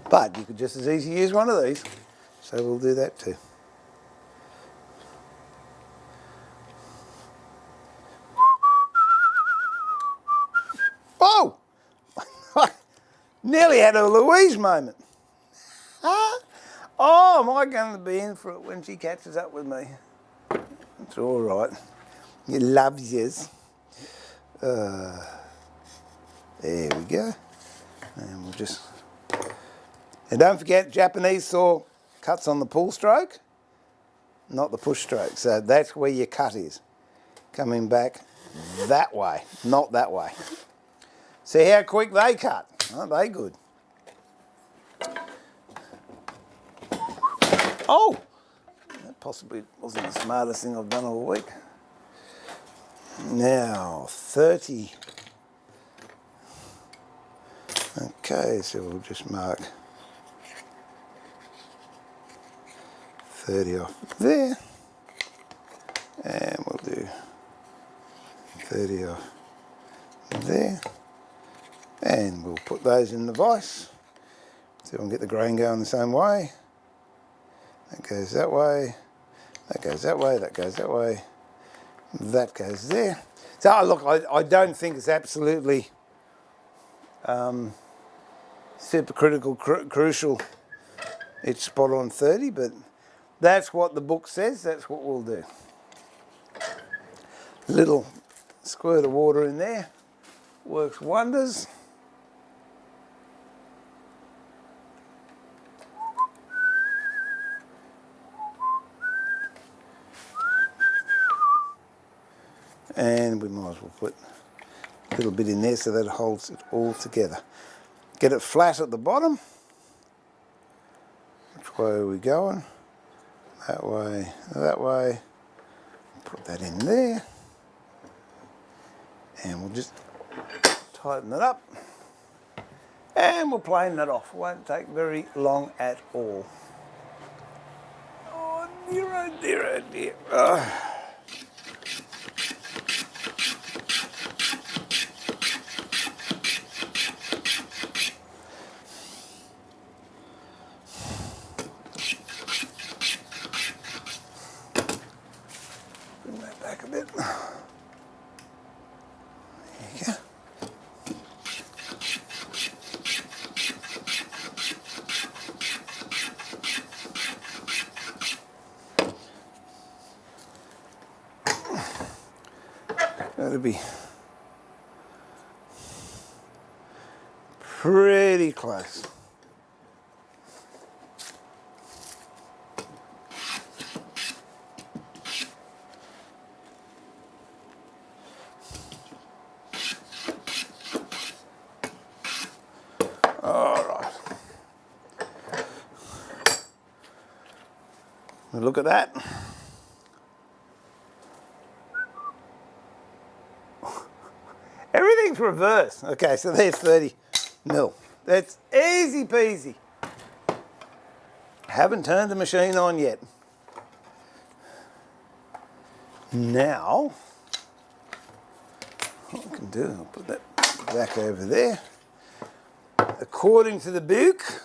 But you could just as easily use one of these, so we'll do that too. Oh! Nearly had a Louise moment. Huh? Oh, am I going to be in for it when she catches up with me? It's all right. You loves yous. There we go. And we'll just... And don't forget, Japanese saw cuts on the pull stroke, not the push stroke. So that's where your cut is. Coming back that way, not that way. See how quick they cut? Aren't they good? Oh! That possibly wasn't the smartest thing I've done all week. Now, 30. Okay, so we'll just mark 30 off there, and we'll do 30 off there, and we'll put those in the vise so we can get the grain going the same way. That goes that way, that goes that way, that goes that way, that goes there. So look, I don't think it's absolutely super critical, crucial. It's spot on 30, but that's what the book says, that's what we'll do. Little squirt of water in there works wonders. And we might as well put a little bit in there so that it holds it all together. Get it flat at the bottom. Which way are we going? That way, that way. Put that in there. And we'll just tighten it up. And we'll plane that off. It won't take very long at all. Oh dear, oh dear, oh dear. Oh. Back a bit. There you go. That'll be pretty close. Look at that. Everything's reversed. Okay, so there's 30 mil. That's easy peasy. Haven't turned the machine on yet. Now, what I can do, I'll put that back over there. According to the book,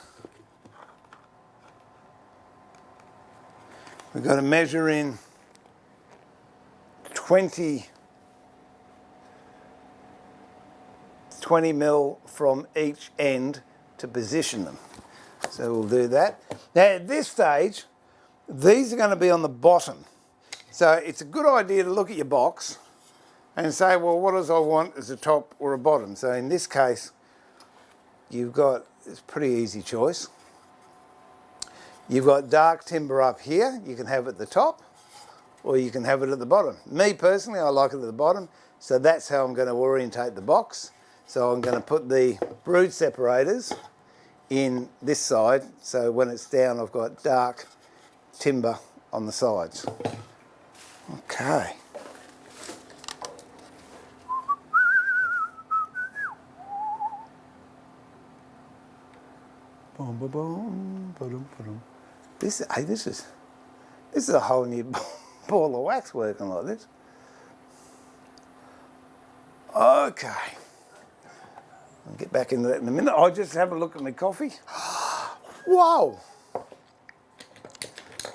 we've got to measure in 20 mil from each end to position them. So we'll do that. Now at this stage, these are going to be on the bottom. So it's a good idea to look at your box and say, well, what does I want as a top or a bottom? So in this case, you've got, it's a pretty easy choice. You've got dark timber up here, you can have it at the top, or you can have it at the bottom. Me personally, I like it at the bottom, so that's how I'm going to orientate the box. So I'm going to put the brood separators in this side, so when it's down I've got dark timber on the sides. Okay. Boom, boom, boom, boom, boom. This is a whole new ball of wax working like this. Okay. I'll get back into that in a minute. I'll just have a look at my coffee. Whoa!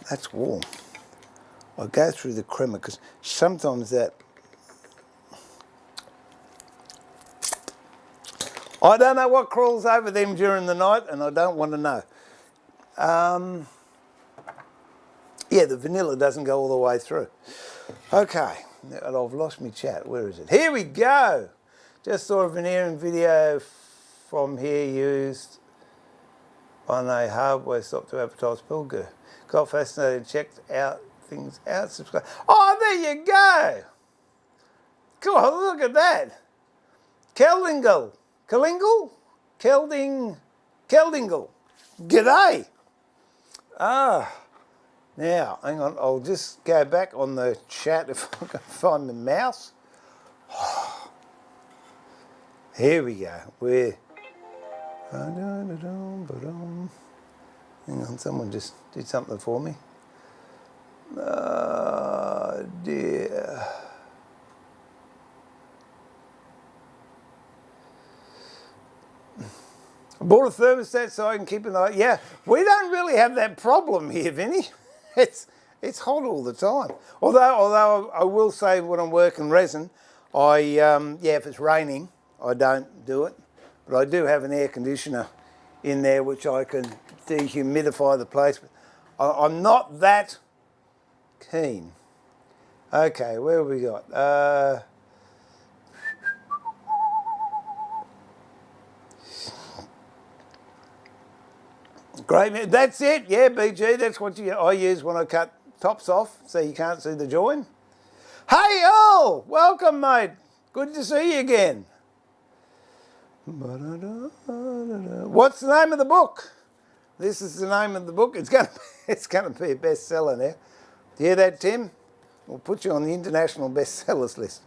That's warm. I'll go through the crema because sometimes that... I don't know what crawls over them during the night and I don't want to know. Yeah, the vanilla doesn't go all the way through. Okay, and I've lost my chat. Where is it? Here we go. Just saw a veneering video from here used on a hardware shop to advertise Pilger. Got fascinated, checked out things out, subscribe. Oh, there you go. Cool, look at that. Keldingle. Keldingle. G'day. Now, hang on, I'll just go back on the chat if I can find the mouse. Here we go. We're... Hang on, someone just did something for me. Oh dear. I bought a thermostat so I can keep an eye. Yeah, we don't really have that problem here, Vinny. It's hot all the time. Although I will say when I'm working resin, if it's raining, I don't do it. But I do have an air conditioner in there which I can dehumidify the place. I'm not that keen. Okay, where have we got? Great, that's it. Yeah, BG, that's what I use when I cut tops off, so you can't see the join. Hey, Earl, welcome, mate. Good to see you again. What's the name of the book? This is the name of the book. It's going to be a bestseller now. Do you hear that, Tim? We'll put you on the international bestsellers list.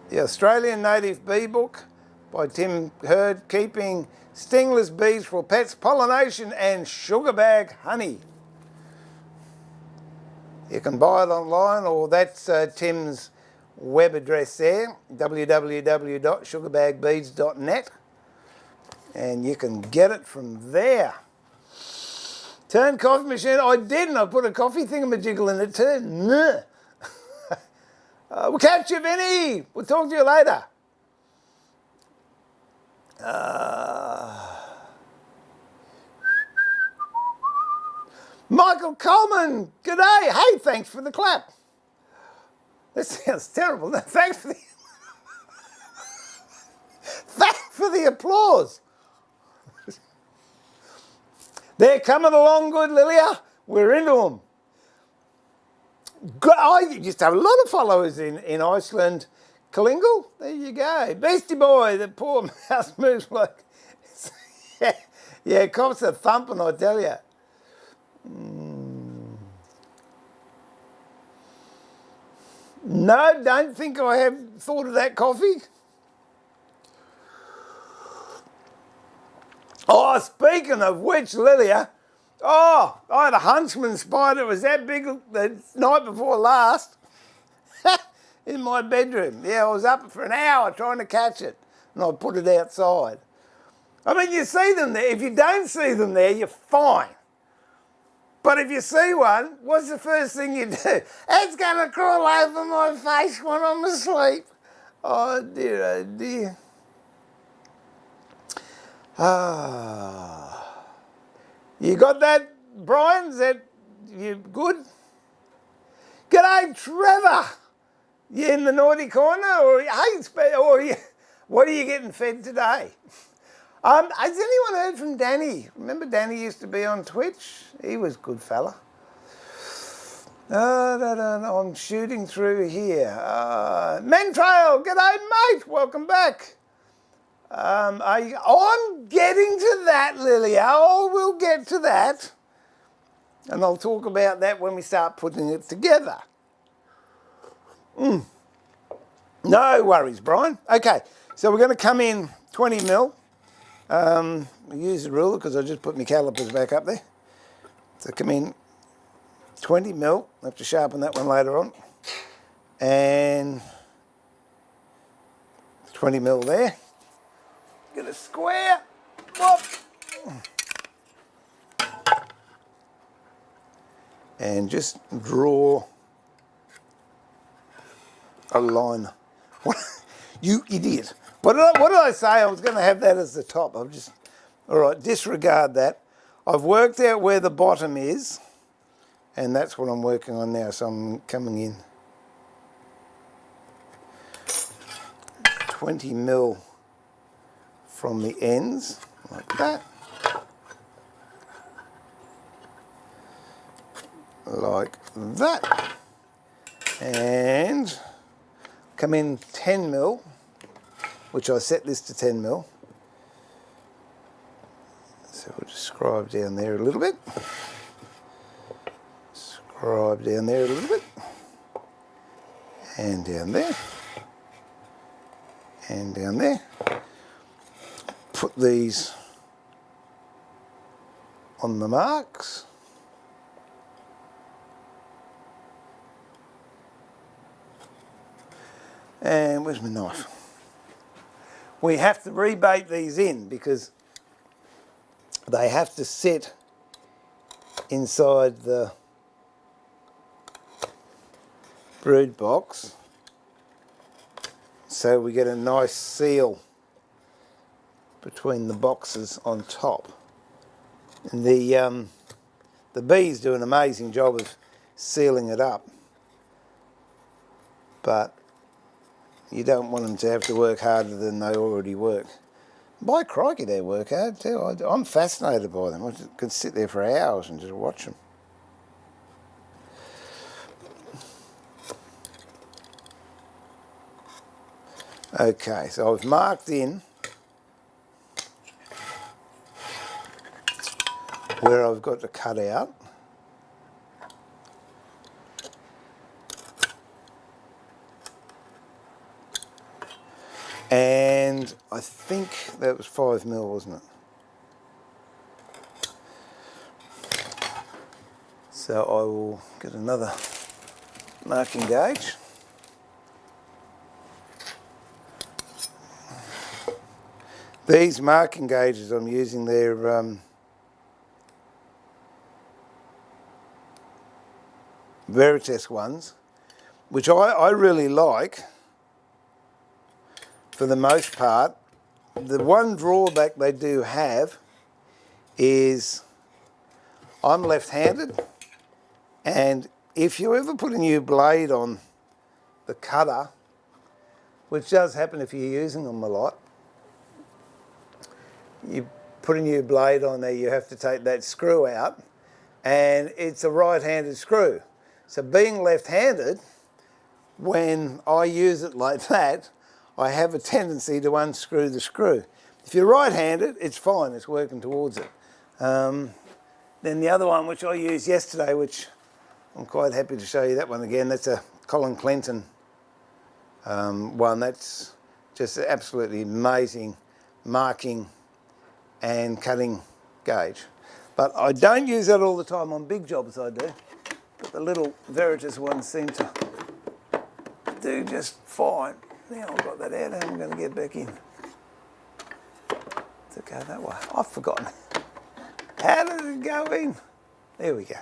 The Australian Native Bee Book by Tim Hurd, Keeping Stingless Bees for Pets, Pollination and Sugar Bag Honey. You can buy it online, or that's Tim's web address there, www.sugarbagbeads.net, and you can get it from there. Turn coffee machine. I didn't. I put a coffee thingamajiggle in it too. We'll catch you, Vinny. We'll talk to you later. Michael Coleman, g'day. Hey, thanks for the clap. That sounds terrible. Thanks for the applause. They're coming along good, Lilia. We're into them. I used to have a lot of followers in Iceland. Kalingal, there you go. Beastie Boy, the poor mouse moves like... yeah, cops are thumping, I tell you. No, don't think I have thought of that coffee. Oh, speaking of which, Lilia, I had a huntsman spider. It was that big the night before last in my bedroom. Yeah, I was up for an hour trying to catch it, and I put it outside. I mean, you see them there. If you don't see them there, you're fine. But if you see one, what's the first thing you do? It's going to crawl over my face when I'm asleep. Oh, dear, oh, dear. You got that, Brian? Is that you good? G'day, Trevor. You in the naughty corner, or what are you getting fed today? Has anyone heard from Danny? Remember Danny used to be on Twitch? He was a good fella. I'm shooting through here. Mentrail, g'day mate, welcome back. I'm getting to that, Lilia. Oh, we'll get to that. And I'll talk about that when we start putting it together. No worries, Brian. Okay, so we're going to come in 20 mil. I use the ruler because I just put my calipers back up there. So come in 20 mil. I have to sharpen that one later on. And 20 mil there. Get a square. Whoop. And just draw a line. You idiot. What did I say? I was going to have that as the top. all right, disregard that. I've worked out where the bottom is, and that's what I'm working on now. So I'm coming in 20 mil from the ends, like that. Like that. And come in 10 mil, which I set this to 10 mil. So we'll just scribe down there a little bit. Scribe down there a little bit. And down there. And down there. Put these on the marks. And where's my knife? We have to rebate these in because they have to sit inside the brood box so we get a nice seal between the boxes on top. And the bees do an amazing job of sealing it up, but you don't want them to have to work harder than they already work. By crikey, they work hard too. I'm fascinated by them. I could sit there for hours and just watch them. Okay, so I've marked in where I've got to cut out. And I think that was 5mm, wasn't it? So I will get another marking gauge. These marking gauges I'm using, they're Veritas ones, which I really like for the most part. The one drawback they do have is I'm left-handed, and if you ever put a new blade on the cutter, which does happen if you're using them a lot, you put a new blade on there, you have to take that screw out, and it's a right-handed screw. So being left-handed, when I use it like that, I have a tendency to unscrew the screw. If you're right-handed, it's fine, it's working towards it. Then the other one, which I used yesterday, which I'm quite happy to show you that one again, that's a Colin Clinton one. That's just absolutely amazing marking and cutting gauge. But I don't use that all the time on big jobs, I do. But the little Veritas ones seem to do just fine. Now I've got that out, how am I going to get back in? Does it go that way? I've forgotten. How does it go in? There we go.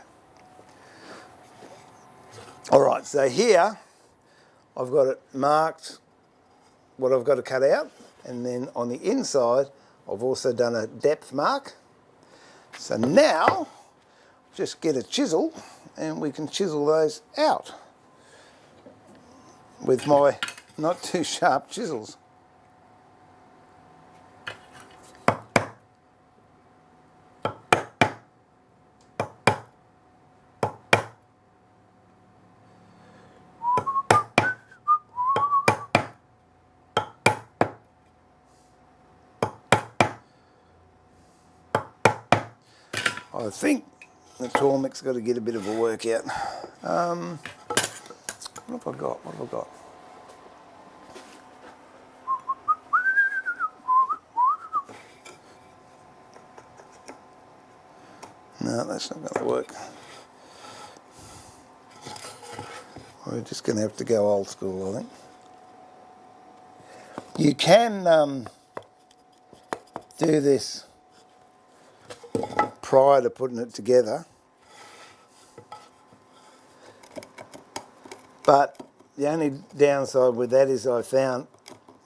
All right, so here I've got it marked what I've got to cut out, and then on the inside I've also done a depth mark. So now just get a chisel and we can chisel those out with my not too sharp chisels. I think the Tormic's got to get a bit of a workout. What have I got? What have I got? No, that's not going to work. We're just going to have to go old school, I think. You can do this prior to putting it together, but the only downside with that is I found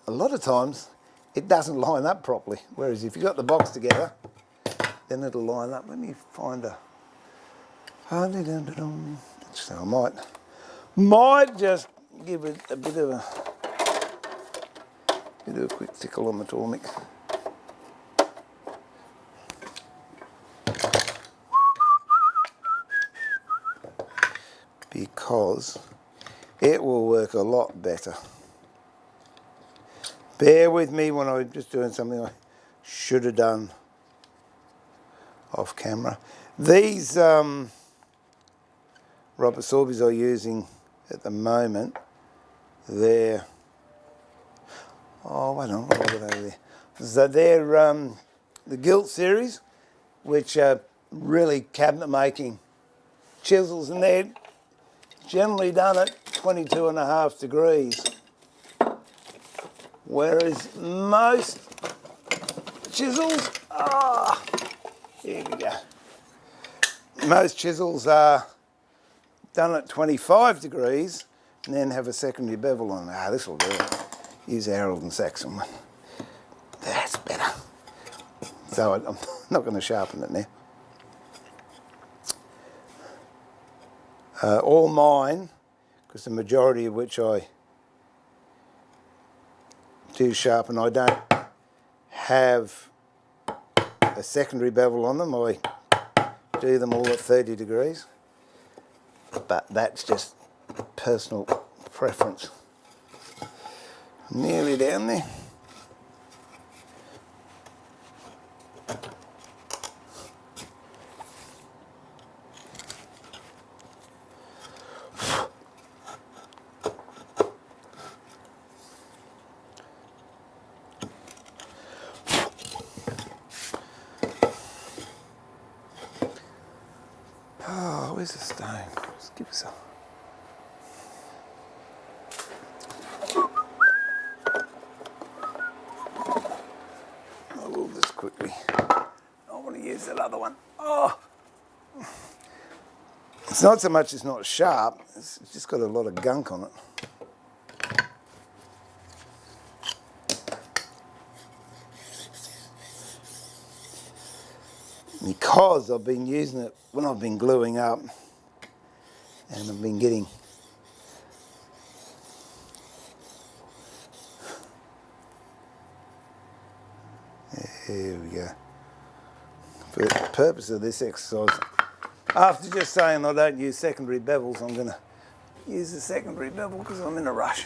a lot of times it doesn't line up properly, whereas if you've got the box together, then it'll line up. Let me find a... So I might just give it a bit of a quick tickle on the Tormic. Because it will work a lot better. Bear with me when I'm just doing something I should have done off camera. These rubber Sorbis I'm using at the moment, they're... Oh, wait on, what have I got over there? So they're the Gilt series, which are really cabinet making chisels, and they're generally done at 22.5 degrees. Whereas most chisels, here we go. Most chisels are done at 25 degrees and then have a secondary bevel on. This will do it. Use Harold and Saxon one. That's better. So I'm not going to sharpen it now. All mine, because the majority of which I do sharpen, I don't have a secondary bevel on them. I do them all at 30 degrees. But that's just personal preference. Nearly down there. Oh, where's the stone? Just give us a... I will just quickly... I want to use that other one. Oh! It's not so much it's not sharp, it's just got a lot of gunk on it. Because I've been using it when I've been gluing up and I've been getting there we go. For the purpose of this exercise, after just saying I don't use secondary bevels, I'm going to use the secondary bevel because I'm in a rush.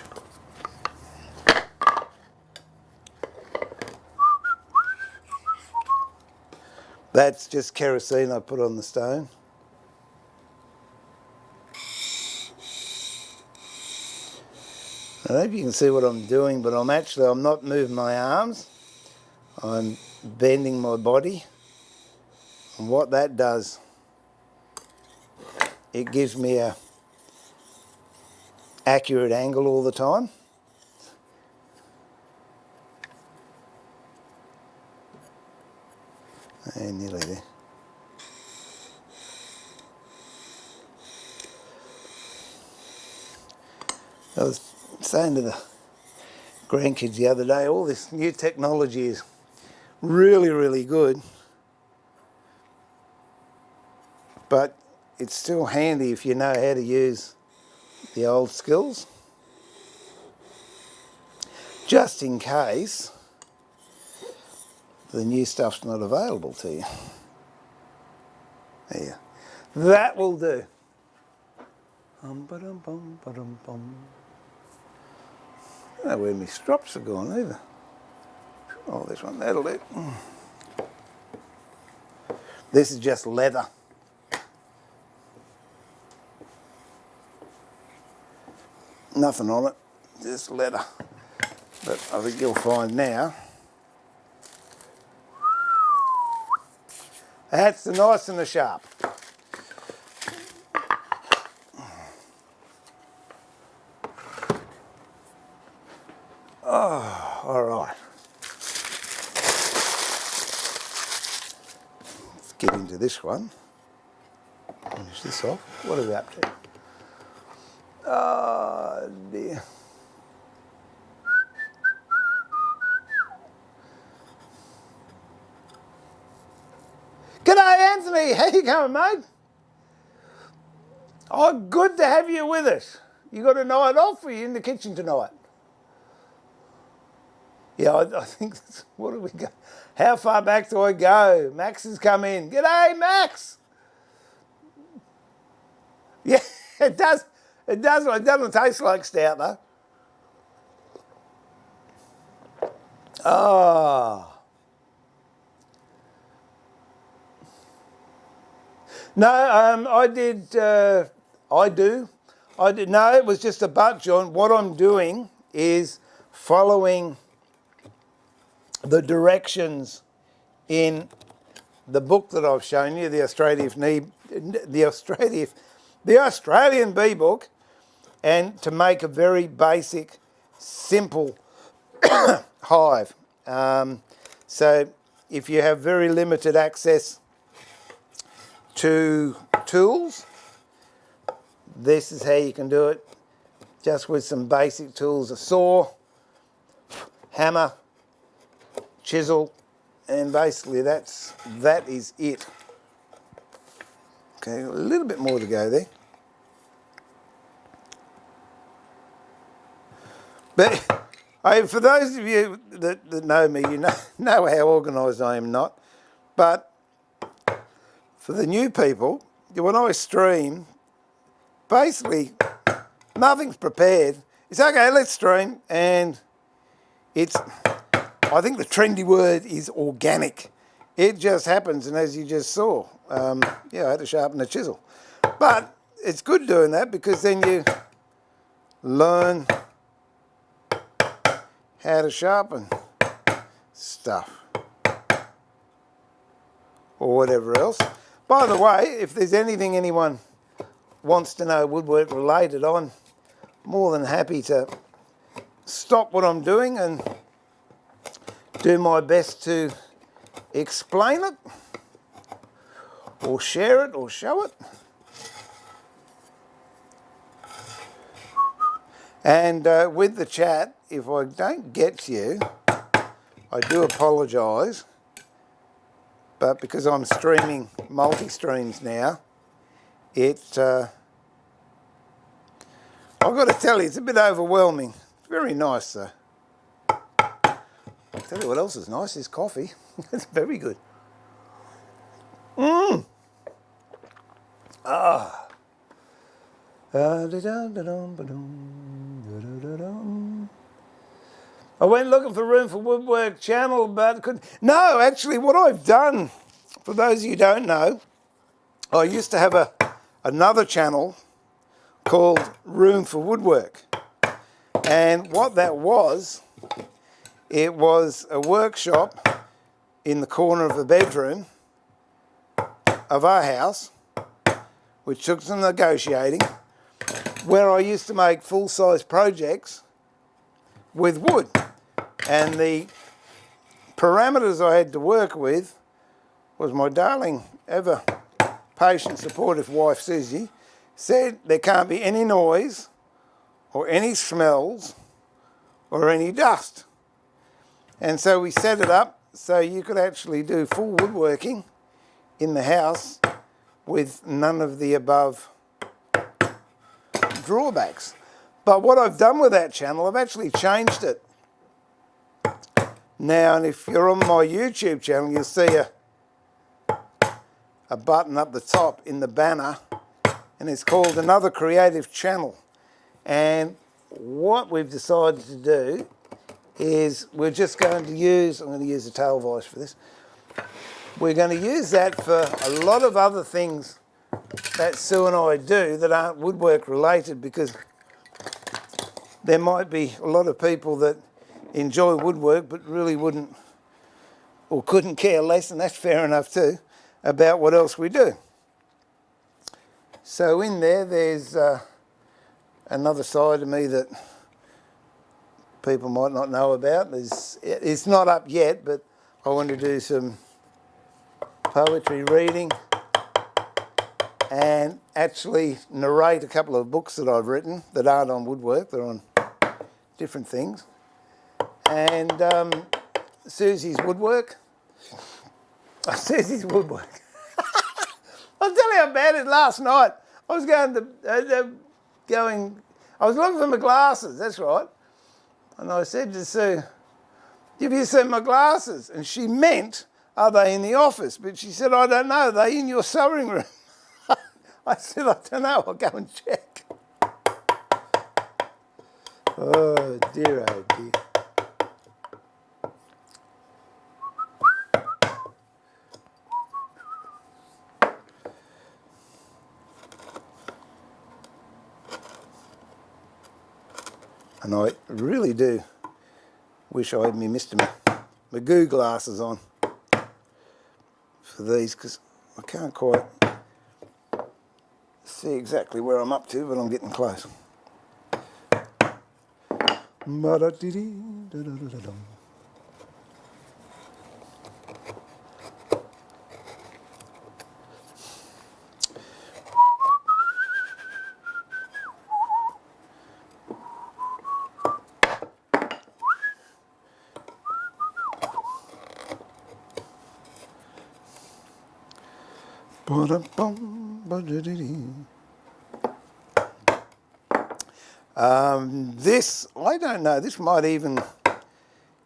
That's just kerosene I put on the stone. I don't know if you can see what I'm doing, but I'm not moving my arms. I'm bending my body. And what that does, it gives me a accurate angle all the time. And nearly there. I was saying to the grandkids the other day, all this new technology is really, really good, but it's still handy if you know how to use the old skills, just in case the new stuff's not available to you. There, that will do. I don't know where my strops are gone either. Oh, this one, that'll do. This is just leather. Nothing on it, just leather. But I think you'll find now, that's the nice and the sharp. Oh, all right. Let's get into this one. Finish this off. What are we up to? Oh dear. G'day Anthony, how you going mate? Oh, good to have you with us. You got a night off or are you in the kitchen tonight? Yeah, I think that's, what do we go? How far back do I go? Max has come in. G'day Max. Yeah, it does. It doesn't taste like stout though. Oh. No, I did, no, it was just a butt joint. What I'm doing is following the directions in the book that I've shown you, the Australian Bee Book, and to make a very basic, simple Hive. So if you have very limited access to tools, this is how you can do it, just with some basic tools: a saw, hammer, chisel, and basically that is it. Okay, a little bit more to go there. But for those of you that know me, you know how organised I am not. But for the new people, when I stream, basically nothing's prepared. It's okay, let's stream, and it's, I think the trendy word is organic. It just happens, and as you just saw, yeah, I had to sharpen the chisel. But it's good doing that, because then you learn how to sharpen stuff or whatever else. By the way, if there's anything anyone wants to know woodwork related, I'm more than happy to stop what I'm doing and do my best to explain it or share it or show it. And with the chat, if I don't get to you, I do apologise, but because I'm streaming multi-streams now, I've got to tell you, it's a bit overwhelming. It's very nice though. I'll tell you what else is nice, is coffee. It's very good. Ah. I went looking for Room for Woodwork channel, but couldn't. No, actually what I've done, for those of you who don't know, I used to have another channel called Room for Woodwork. And what that was, it was a workshop in the corner of the bedroom of our house, which took some negotiating, where I used to make full-size projects with wood. And the parameters I had to work with was my darling, ever patient, supportive wife, Susie, said there can't be any noise or any smells or any dust. And so we set it up so you could actually do full woodworking in the house with none of the above drawbacks. But what I've done with that channel, I've actually changed it. Now, and if you're on my YouTube channel, you'll see a button up the top in the banner, and it's called Another Creative Channel. And what we've decided to do is we're just going to use, I'm going to use a tail vise for this, we're going to use that for a lot of other things that Sue and I do that aren't woodwork related, because there might be a lot of people that enjoy woodwork but really wouldn't or couldn't care less, and that's fair enough too, about what else we do. So in there's another side of me that people might not know about. It's not up yet, but I want to do some poetry reading and actually narrate a couple of books that I've written that aren't on woodwork, they're on different things. And Susie's woodwork. Susie's woodwork. I'll tell you how bad it is. Last night I was I was looking for my glasses, that's right. And I said to Sue, have you seen my glasses? And she meant, are they in the office? But she said, I don't know, are they in your sewing room? I said, I don't know, I'll go and check. Oh dear, oh dear. And I really do wish I had my Mr. Magoo glasses on for these, because I can't quite see exactly where I'm up to, but I'm getting close. Ma-da-dee-dee-da-da-da-dum. Ba-da-bum, ba-da-dee-dee. This, I don't know, this might even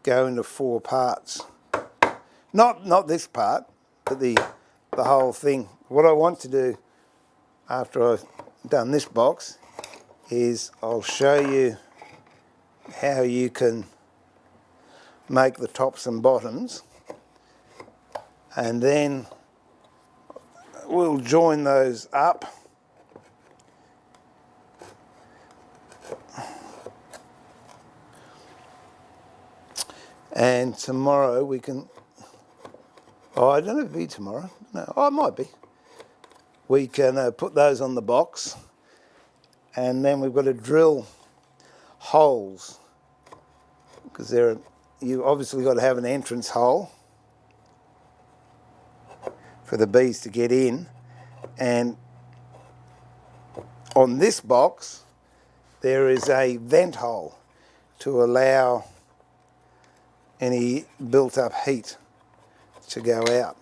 go into 4 parts. Not this part, but the whole thing. What I want to do after I've done this box is I'll show you how you can make the tops and bottoms, and then we'll join those up. And tomorrow we can, oh, I don't know if it'll be tomorrow. No, oh, it might be. We can put those on the box, and then we've got to drill holes, because you obviously got to have an entrance hole for the bees to get in. And on this box there is a vent hole to allow any built up heat to go out.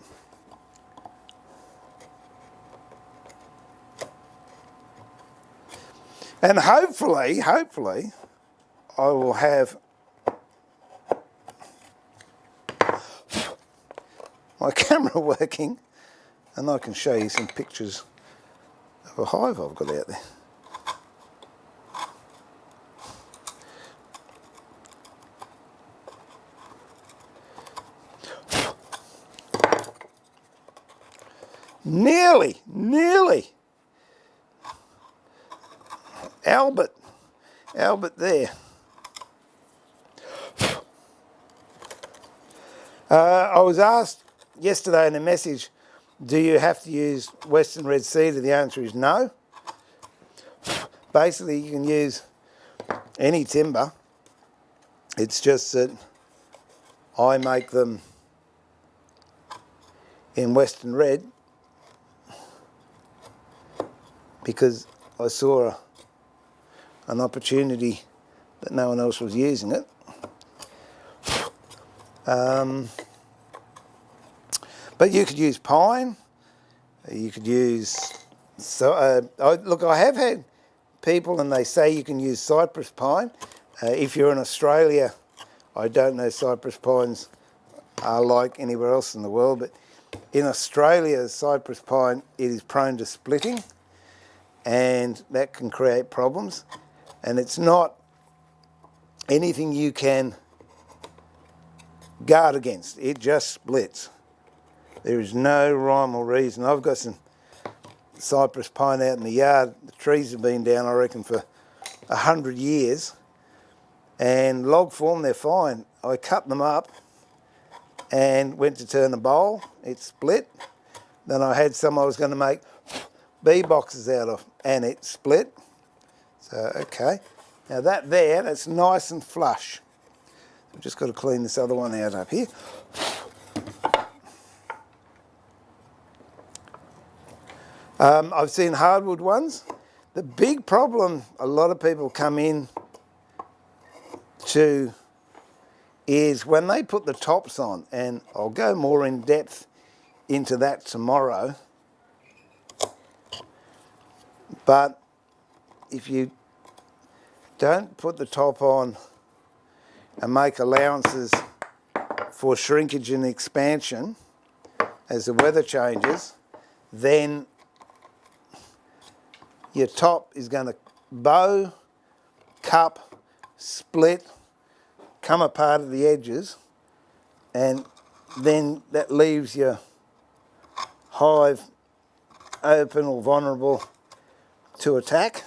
And hopefully I will have my camera working, and I can show you some pictures of a hive I've got out there. Nearly. Albert there. I was asked yesterday in a message, do you have to use Western red cedar? The answer is no. Basically, you can use any timber. It's just that I make them in Western red because I saw an opportunity that no one else was using it. But you could use pine. You could use. Look, I have had people, and they say you can use cypress pine. If you're in Australia, I don't know cypress pines are like anywhere else in the world, but in Australia, cypress pine, it is prone to splitting, and that can create problems. And it's not anything you can guard against. It just splits. There is no rhyme or reason. I've got some cypress pine out in the yard. The trees have been down, I reckon, for 100 years. And log form, they're fine. I cut them up and went to turn a bowl. It split. Then I had some I was going to make bee boxes out of, and it split. So, okay. Now that's nice and flush. I've just got to clean this other one out up here. I've seen hardwood ones. The big problem a lot of people come in to is when they put the tops on, and I'll go more in depth into that tomorrow. But if you don't put the top on and make allowances for shrinkage and expansion as the weather changes, then your top is going to bow, cup, split, come apart at the edges, and then that leaves your hive open or vulnerable to attack,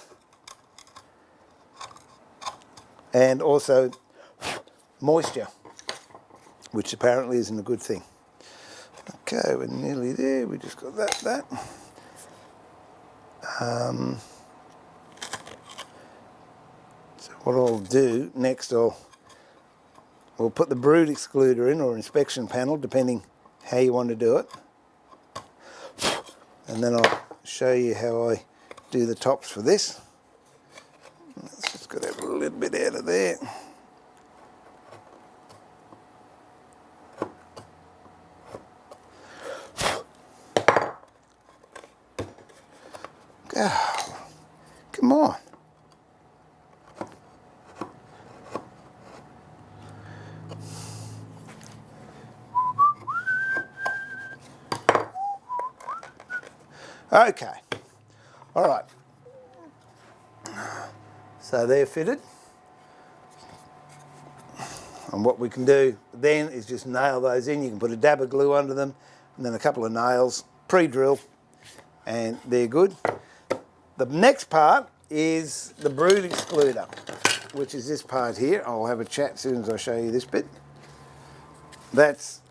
and also moisture, which apparently isn't a good thing. Okay, we're nearly there. We just got that. So what I'll do next, we'll put the brood excluder in, or inspection panel, depending how you want to do it. And then I'll show you how I do the tops for this. Let's just get a little bit out of there. Oh, come on. Okay, all right. So they're fitted. And what we can do then is just nail those in. You can put a dab of glue under them and then a couple of nails, pre-drill, and they're good. The next part is the brood excluder, which is this part here. I'll have a chat as soon as I show you this bit. That's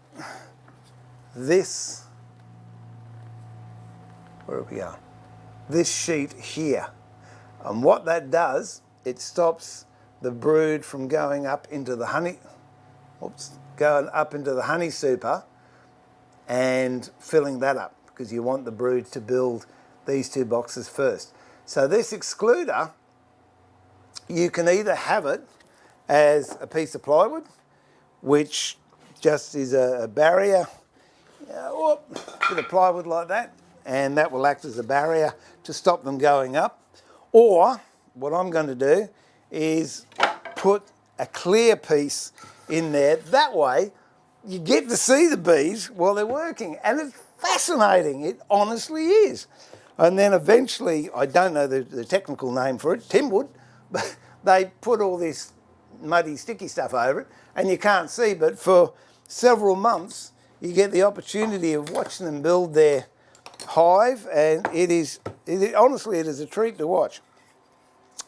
this, where we are, this sheet here. And what that does, it stops the brood from going up into the honey, going up into the honey super and filling that up, because you want the brood to build these two boxes first. So this excluder, you can either have it as a piece of plywood, which just is a barrier, with a plywood like that, and that will act as a barrier to stop them going up. Or what I'm going to do is put a clear piece in there. That way you get to see the bees while they're working, and it's fascinating. It honestly is. And then eventually, I don't know the technical name for it, Tim would, but they put all this muddy, sticky stuff over it, and you can't see, but for several months, you get the opportunity of watching them build their hive, and honestly, it is a treat to watch.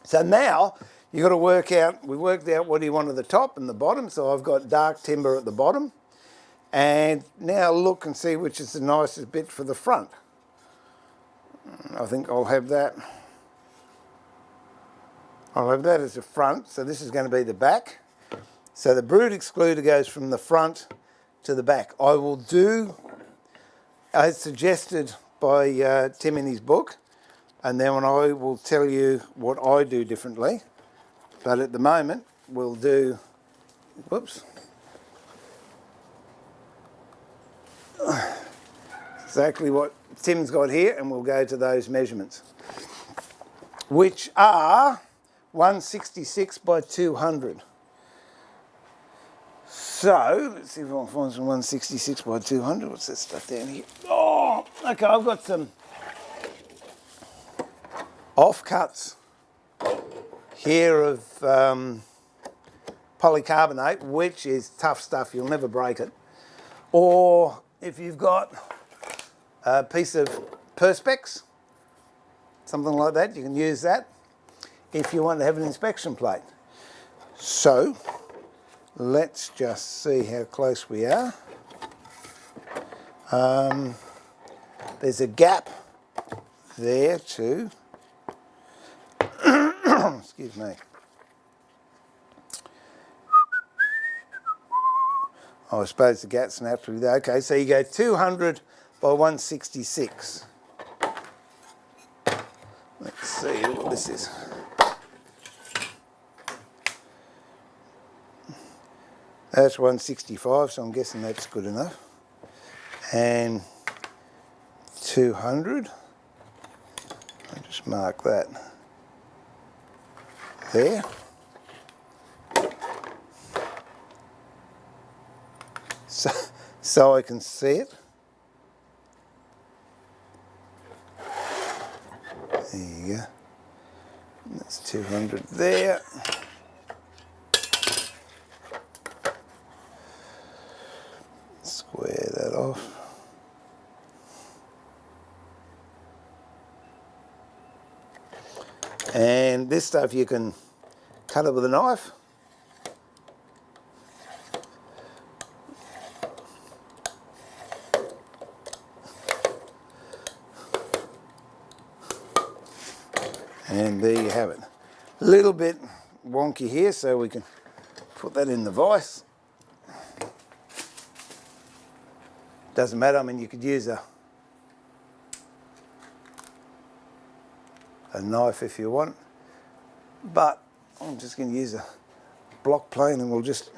So now, you've got to work out, we worked out what you want at the top and the bottom, so I've got dark timber at the bottom, and now look and see which is the nicest bit for the front. I think I'll have that. I'll have that as the front, so this is going to be the back. So the brood excluder goes from the front to the back. I will do as suggested by Tim in his book, and then I will tell you what I do differently. But at the moment, we'll do, whoops, exactly what Tim's got here, and we'll go to those measurements, which are 166 by 200. So, let's see if I can find some 166 by 200. What's that stuff down here? Oh, okay, I've got some offcuts here of polycarbonate, which is tough stuff, you'll never break it. Or if you've got a piece of Perspex, something like that, you can use that if you want to have an inspection plate. So, let's just see how close we are. There's a gap there too. Excuse me. Oh, I suppose the gap's naturally there. Okay, so you go 200 by 166. Let's see what this is. That's 165, so I'm guessing that's good enough. And 200. I'll just mark that there. So I can see it. There you go. That's 200 there. Square that off. And this stuff you can cut it with a knife. And there you have it. A little bit wonky here, so we can put that in the vise. Doesn't matter, I mean, you could use a knife if you want, but I'm just going to use a block plane and we'll just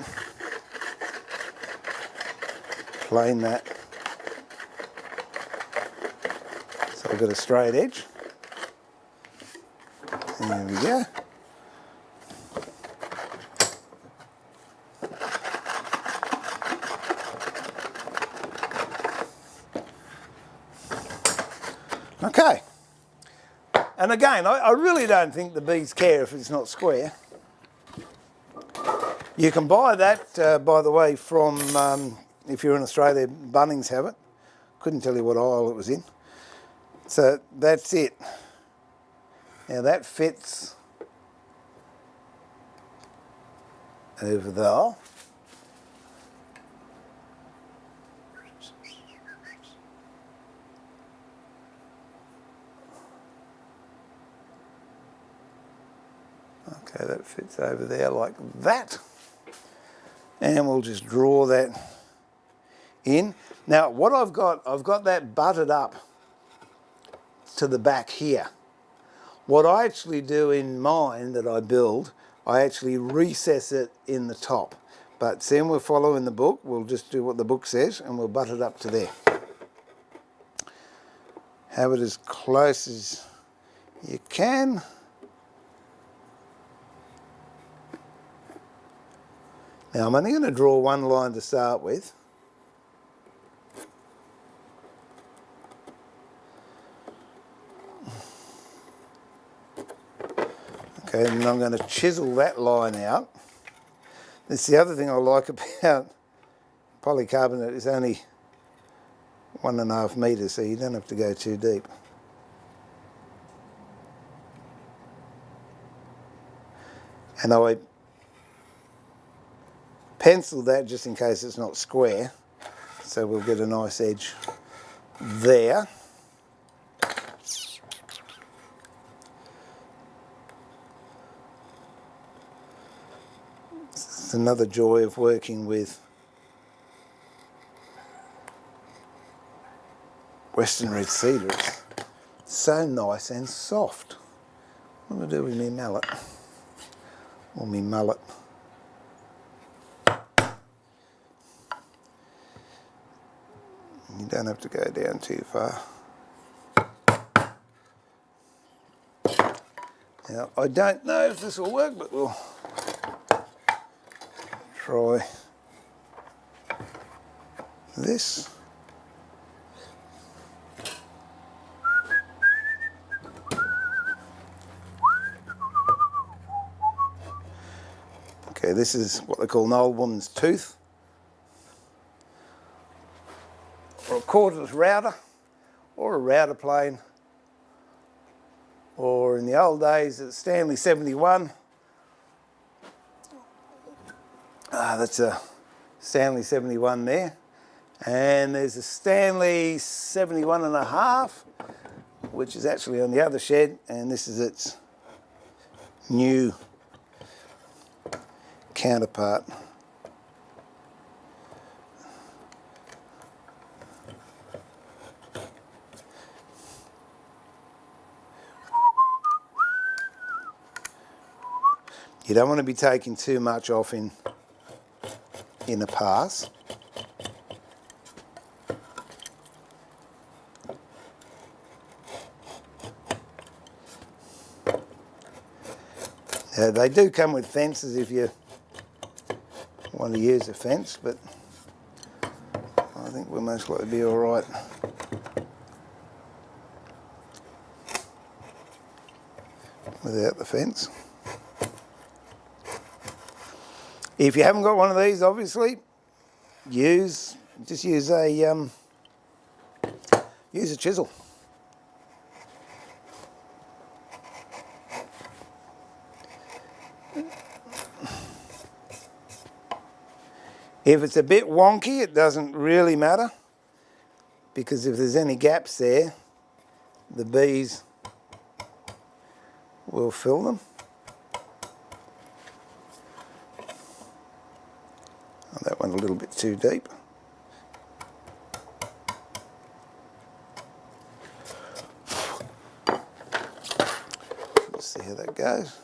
plane that. So I've got a straight edge. There we go. Okay. And again, I really don't think the bees care if it's not square. You can buy that, by the way, from, if you're in Australia, Bunnings have it. Couldn't tell you what aisle it was in. So that's it. Now that fits over there. Okay, that fits over there like that. And we'll just draw that in. Now what I've got that butted up to the back here. What I actually do in mine that I build, I actually recess it in the top. But seeing we're following the book, we'll just do what the book says and we'll butt it up to there. Have it as close as you can. Now I'm only going to draw one line to start with. Okay, and I'm going to chisel that line out. That's the other thing I like about polycarbonate, it's only 1.5 metres, so you don't have to go too deep. And I pencil that just in case it's not square, so we'll get a nice edge there. It's another joy of working with Western red cedar. It's so nice and soft. What do I do with me mallet? Or me mullet? You don't have to go down too far. Now, I don't know if this will work, but we'll try this. Okay, this is what they call an old woman's tooth, or a cordless router, or a router plane, or in the old days it's Stanley 71. That's a Stanley 71 there, and there's a Stanley 71.5, which is actually on the other shed, and this is its new counterpart. You don't want to be taking too much off in a pass. They do come with fences if you want to use a fence, but I think we'll most likely be all right. Without the fence. If you haven't got one of these, obviously, use a chisel. If it's a bit wonky, it doesn't really matter, because if there's any gaps there, the bees will fill them. a little bit too deep. Let's see how that goes.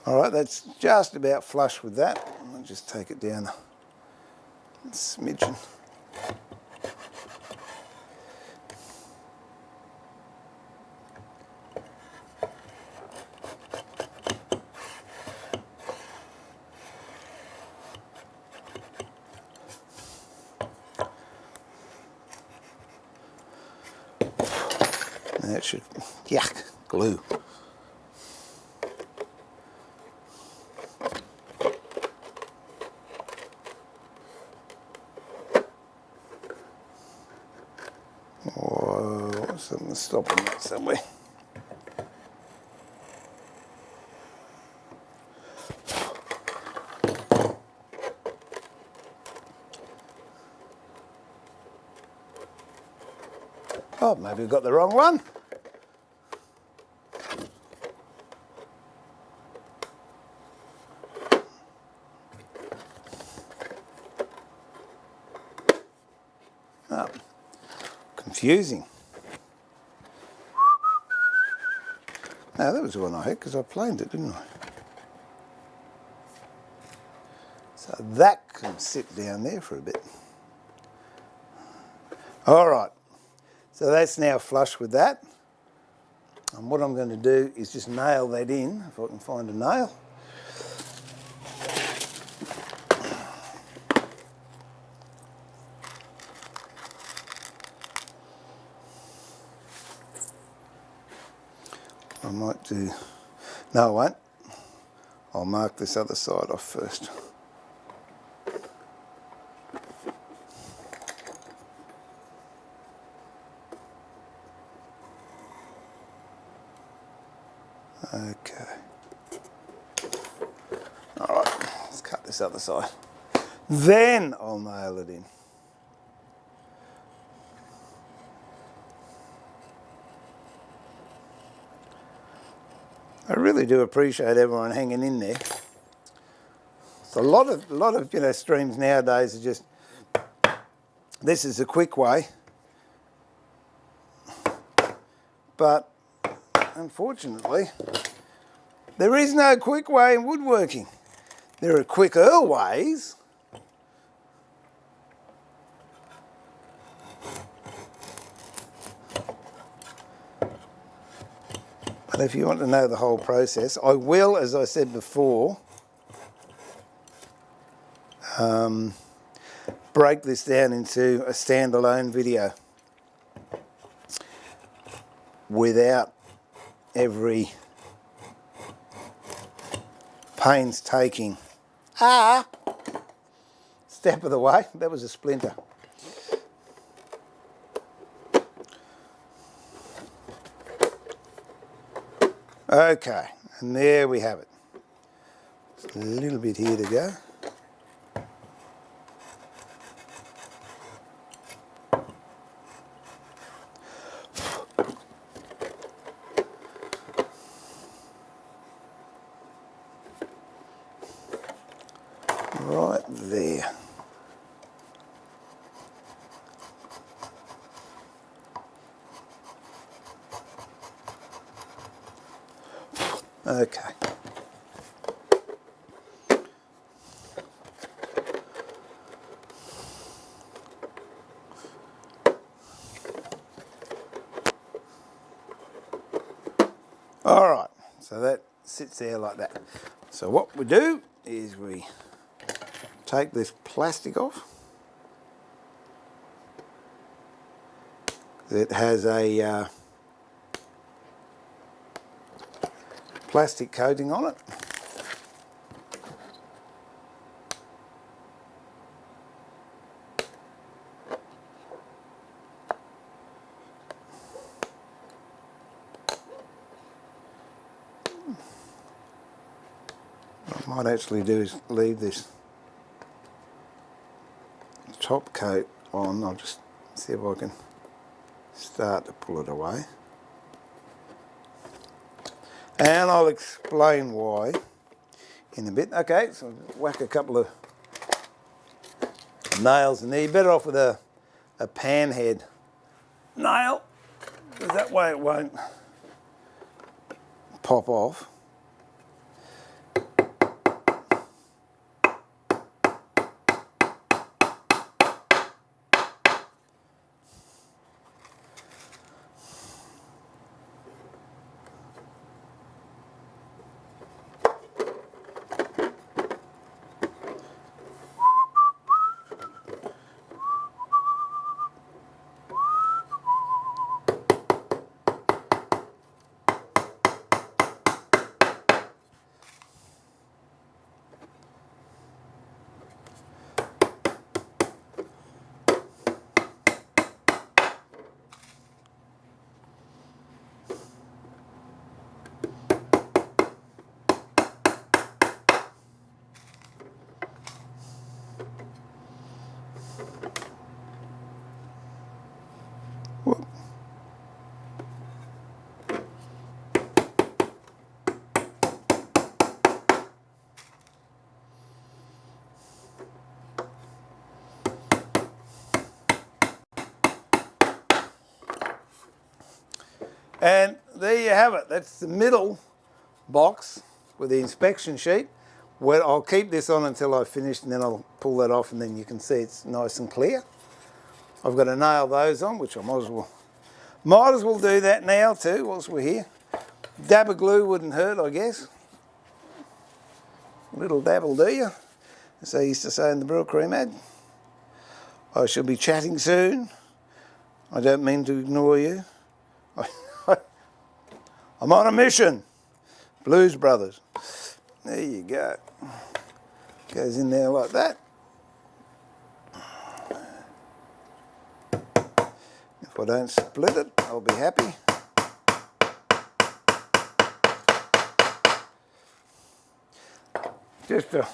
All right, that's just about flush with that. I'll just take it down a smidgen. That should, yuck, glue. Whoa, something's stopping that somewhere. Oh, maybe we've got the wrong one. Oh, confusing. No, that was the one I had because I planed it, didn't I? So that can sit down there for a bit. All right, so that's now flush with that. And what I'm going to do is just nail that in, if I can find a nail. I might do, no I won't. I'll mark this other side off first. Okay. All right, let's cut this other side. Then I'll nail it in. I really do appreciate everyone hanging in there. So a lot of streams nowadays are just, this is a quick way, but unfortunately there is no quick way in woodworking. There are quicker ways. But if you want to know the whole process, I will, as I said before, break this down into a standalone video without every painstaking step of the way. That was a splinter. Okay, and there we have it. Just a little bit here to go. Right there. Okay. All right, so that sits there like that. So what we do is we take this plastic off. It has a plastic coating on it. What I might actually do is leave this top coat on. I'll just see if I can start to pull it away. And I'll explain why in a bit. Okay, so whack a couple of nails in there. You're better off with a pan head nail, because that way it won't pop off. And there you have it. That's the middle box with the inspection sheet. Well, I'll keep this on until I've finished, and then I'll pull that off, and then you can see it's nice and clear. I've got to nail those on, which I might as well do that now too whilst we're here. Dab of glue wouldn't hurt, I guess. A little dab will do you, as they used to say in the Brill Cream ad. I shall be chatting soon. I don't mean to ignore you. I'm on a mission. Blues Brothers. There you go. Goes in there like that. If I don't split it, I'll be happy. Just to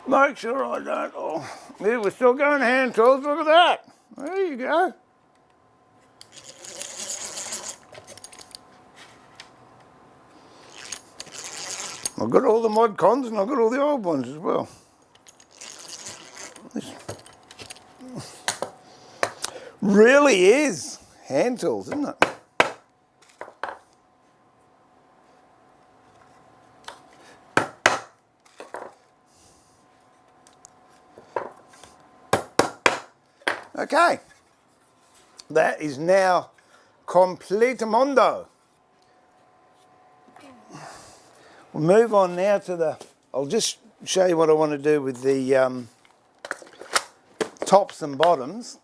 make sure I don't. Oh, yeah, we're still going hand tools. Look at that. There you go. I've got all the mod cons and I've got all the old ones as well. This really is hand tools, isn't it? Okay, that is now completemondo. We'll move on now to I'll just show you what I want to do with the tops and bottoms.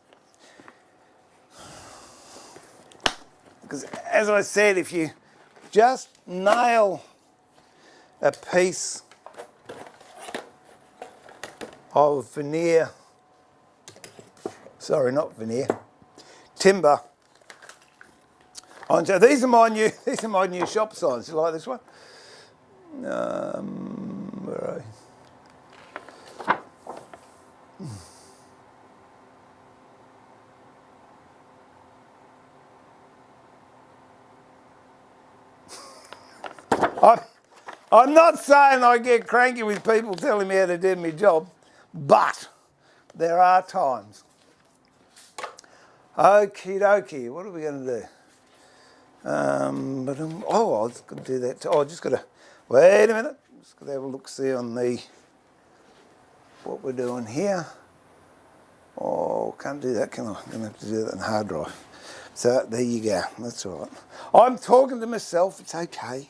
Because as I said, if you just nail a piece of veneer, sorry, not veneer, timber onto, these are my new shop signs. You like this one? Where are I'm not saying I get cranky with people telling me how to do my job, but there are times. Okie dokie, what are we going to do? Oh, I was going to do that too. Oh, I just got to, wait a minute. Just got to have a look-see on what we're doing here. Oh, can't do that, can I? I'm going to have to do that on hard drive. So there you go, that's all right. I'm talking to myself, it's okay.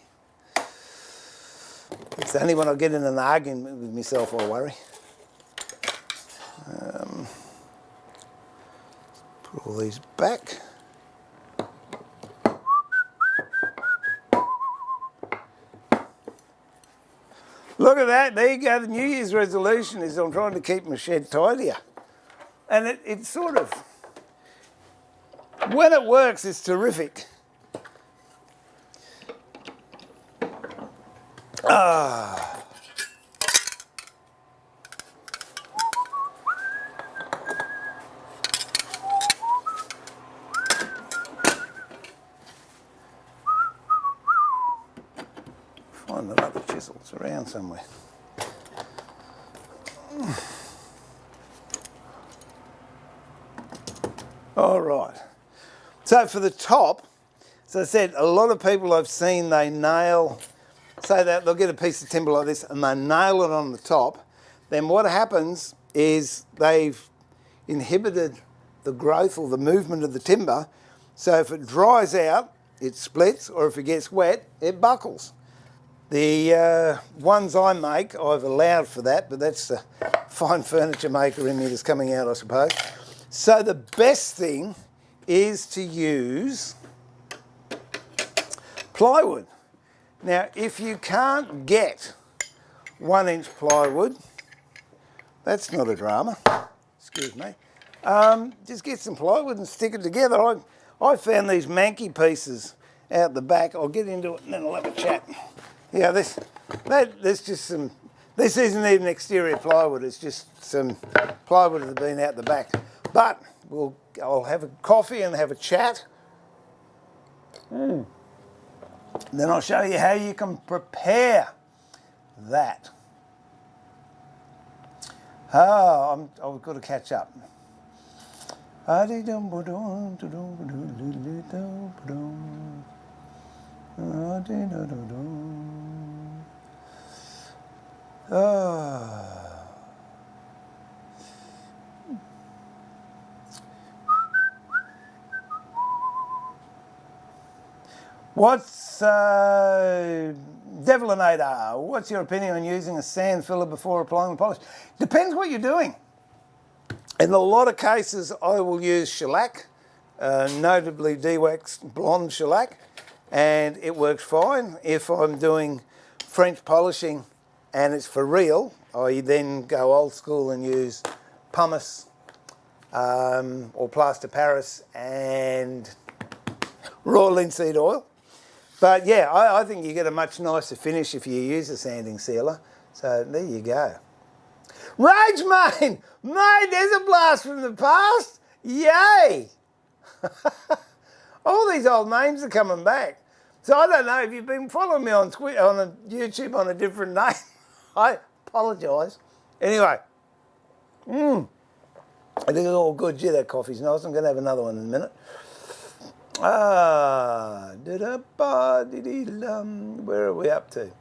It's only when I get in an argument with myself I worry. Put all these back. Look at that, there you go. The New Year's resolution is I'm trying to keep my shed tidier. And it's sort of, when it works, it's terrific. Find another chisel, it's around somewhere. All right. So for the top, as I said, a lot of people I've seen, they nail, say that they'll get a piece of timber like this and they nail it on the top. Then what happens is they've inhibited the growth or the movement of the timber. So if it dries out, it splits, or if it gets wet, it buckles. The ones I make, I've allowed for that, but that's the fine furniture maker in me that's coming out, I suppose. So the best thing is to use plywood. Now, if you can't get 1-inch plywood, that's not a drama, excuse me. Just get some plywood and stick it together. I found these manky pieces out the back. I'll get into it and then I'll have a chat. Yeah, this isn't even exterior plywood, it's just some plywood that's been out the back. But I'll have a coffee and have a chat. Then I'll show you how you can prepare that. Oh, I've got to catch up. What's Devilinator? What's your opinion on using a sand filler before applying the polish? Depends what you're doing. In a lot of cases, I will use shellac, notably de-waxed blonde shellac, and it works fine. If I'm doing French polishing and it's for real, I then go old school and use pumice or plaster Paris and raw linseed oil. But yeah, I think you get a much nicer finish if you use a sanding sealer. So there you go. Rage Mane! Mate, there's a blast from the past. Yay! All these old names are coming back. So I don't know if you've been following me on YouTube on a different name. I apologise. Anyway, I think it's all good. Gee, that coffee's nice. I'm going to have another one in a minute. Where are we up to?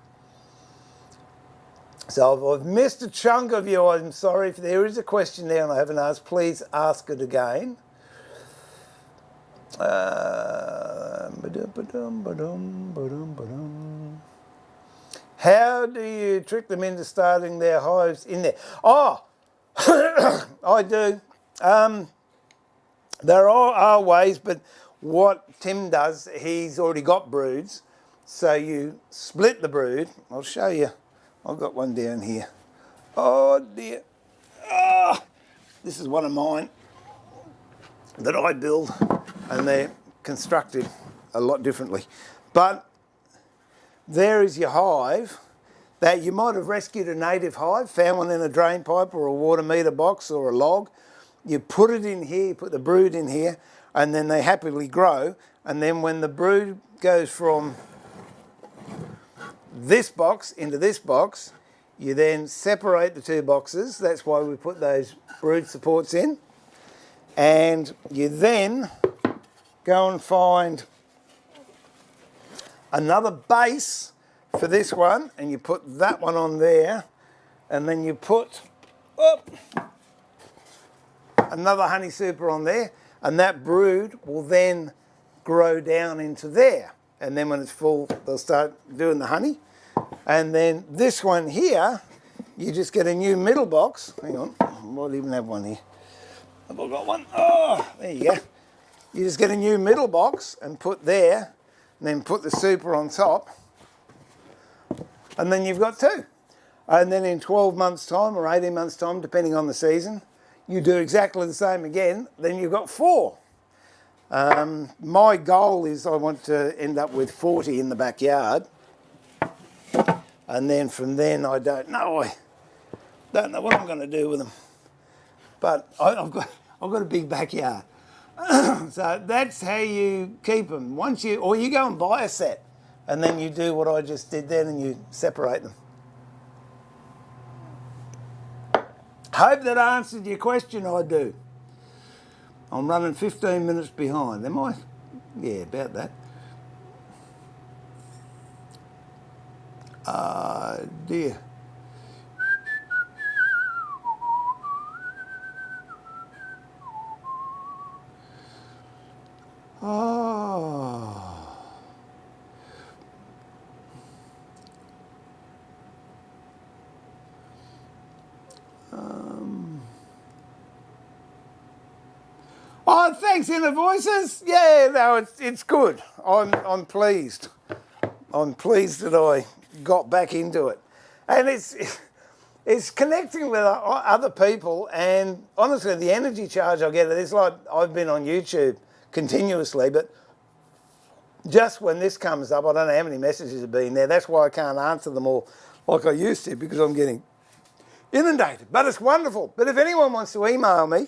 So I've missed a chunk of you. I'm sorry if there is a question there and I haven't asked. Please ask it again. How do you trick them into starting their hives in there? Oh, I do. There are ways, but what Tim does, he's already got broods. So you split the brood. I'll show you. I've got one down here. Oh dear. Oh, this is one of mine that I build, and they're constructed a lot differently. But there is your hive that you might have rescued a native hive, found one in a drain pipe or a water meter box or a log. You put it in here, you put the brood in here, and then they happily grow. And then when the brood goes from this box into this box, you then separate the two boxes. That's why we put those brood supports in. And you then go and find another base for this one, and you put that one on there, and then you put another honey super on there, and that brood will then grow down into there. And then when it's full, they'll start doing the honey. And then this one here, you just get a new middle box. Hang on, I might even have one here. Have I got one? Oh, there you go. You just get a new middle box and put there, and then put the super on top, and then you've got two. And then in 12 months' time or 18 months' time, depending on the season, you do exactly the same again, then you've got four. My goal is I want to end up with 40 in the backyard. And then from then, I don't know. I don't know what I'm going to do with them. But I've got a big backyard. So that's how you keep them. Or you go and buy a set, and then you do what I just did then, and you separate them. Hope that answered your question. I do. I'm running 15 minutes behind. Am I? Yeah, about that. Dear. Oh. Oh, thanks, Inner Voices. Yeah, no, it's good. I'm pleased. I'm pleased that I got back into it, and it's connecting with other people. And honestly, the energy charge I get, it's like I've been on YouTube continuously, but just when this comes up, I don't know how many messages have been there. That's why I can't answer them all like I used to, because I'm getting inundated. But it's wonderful. But if anyone wants to email me,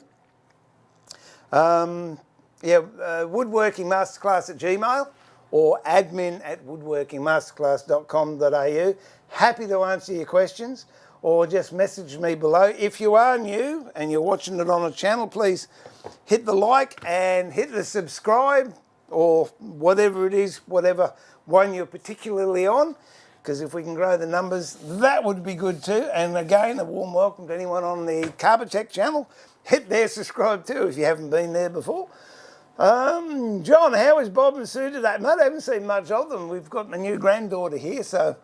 woodworking masterclass at Gmail or admin@woodworkingmasterclass.com.au. Happy to answer your questions, or just message me below. If you are new and you're watching it on a channel, please hit the like and hit the subscribe, or whatever it is, whatever one you're particularly on, because if we can grow the numbers, that would be good too. And again, a warm welcome to anyone on the Carbatec channel. Hit there, subscribe too if you haven't been there before. John, how is Bob and Sue today? Mate, I haven't seen much of them. We've got my new granddaughter here, so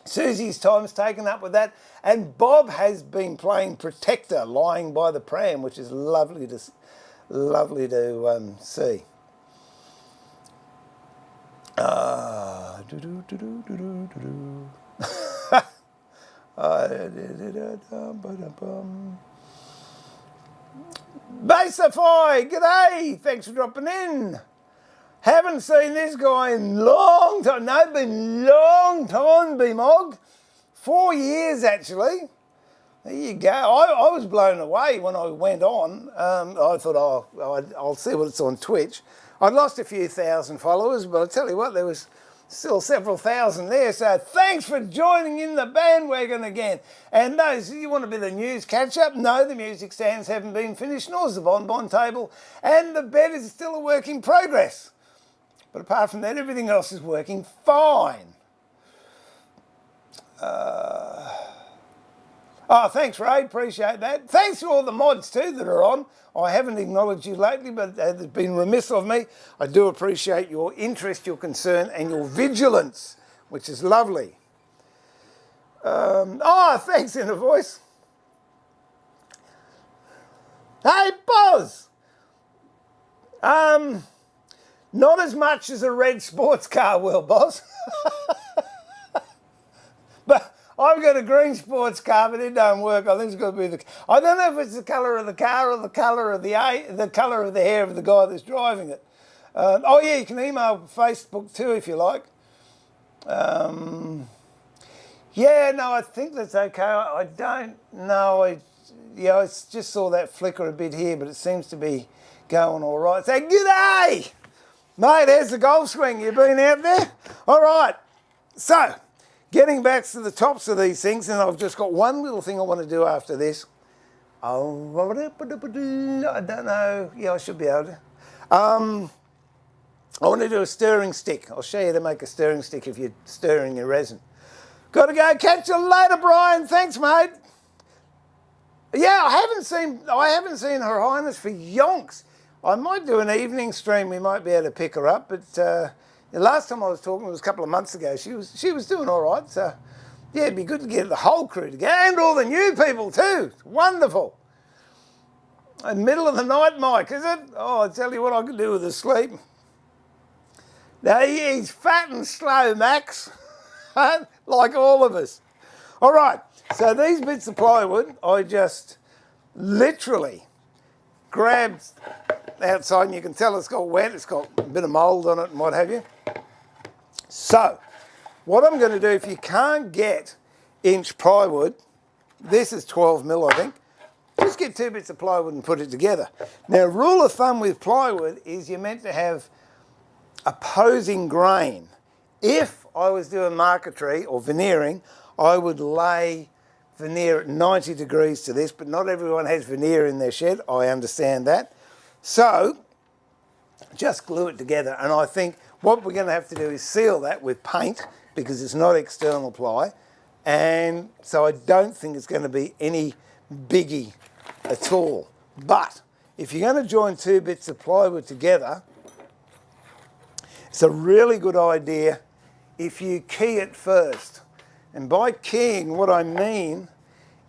Susie's time's taken up with that. And Bob has been playing Protector, lying by the pram, which is lovely to see. Basify, g'day, thanks for dropping in. Haven't seen this guy in long time. No, been long time, B-Mog. 4 years, actually. There you go. I was blown away when I went on. I thought, I'll see what it's on Twitch. I'd lost a few thousand followers, but I'll tell you what, there was still several thousand there. So thanks for joining in the bandwagon again. And those, you want a bit of news catch up? No, the music stands haven't been finished, nor is the bonbon table. And the bed is still a work in progress. But apart from that, everything else is working fine. Oh, thanks, Ray. Appreciate that. Thanks to all the mods, too, that are on. I haven't acknowledged you lately, but it's been remiss of me. I do appreciate your interest, your concern, and your vigilance, which is lovely. Thanks, Inner Voice. Hey, Boz. Not as much as a red sports car will, boss. But I've got a green sports car, but it don't work. I think it's got to be I don't know if it's the colour of the car or the colour of the colour of the hair of the guy that's driving it. You can email Facebook too if you like. I think that's okay. I don't know. I just saw that flicker a bit here, but it seems to be going all right. So g'day, mate. There's the golf swing. You been out there? All right. So, getting back to the tops of these things, and I've just got one little thing I want to do after this. I don't know. Yeah, I should be able to. I want to do a stirring stick. I'll show you how to make a stirring stick if you're stirring your resin. Got to go. Catch you later, Brian. Thanks, mate. Yeah, I haven't seen Her Highness for yonks. I might do an evening stream. We might be able to pick her up, but the last time I was talking was a couple of months ago. She was doing all right. So yeah, it'd be good to get the whole crew together and all the new people too. It's wonderful. Middle of the night, Mike, is it? Oh, I tell you what, I could do with a sleep. Now he's fat and slow, Max, like all of us. All right. So these bits of plywood, I just literally grabbed outside, and you can tell it's got wet, it's got a bit of mould on it and what have you. So, what I'm going to do, if you can't get inch plywood, this is 12 mil, I think, just get 2 bits of plywood and put it together. Now, rule of thumb with plywood is you're meant to have opposing grain. If I was doing marquetry or veneering, I would lay veneer at 90 degrees to this, but not everyone has veneer in their shed. I understand that. So just glue it together, and I think what we're going to have to do is seal that with paint because it's not external ply, and so I don't think it's going to be any biggie at all. But if you're going to join two bits of plywood together, it's a really good idea if you key it first. And by keying, what I mean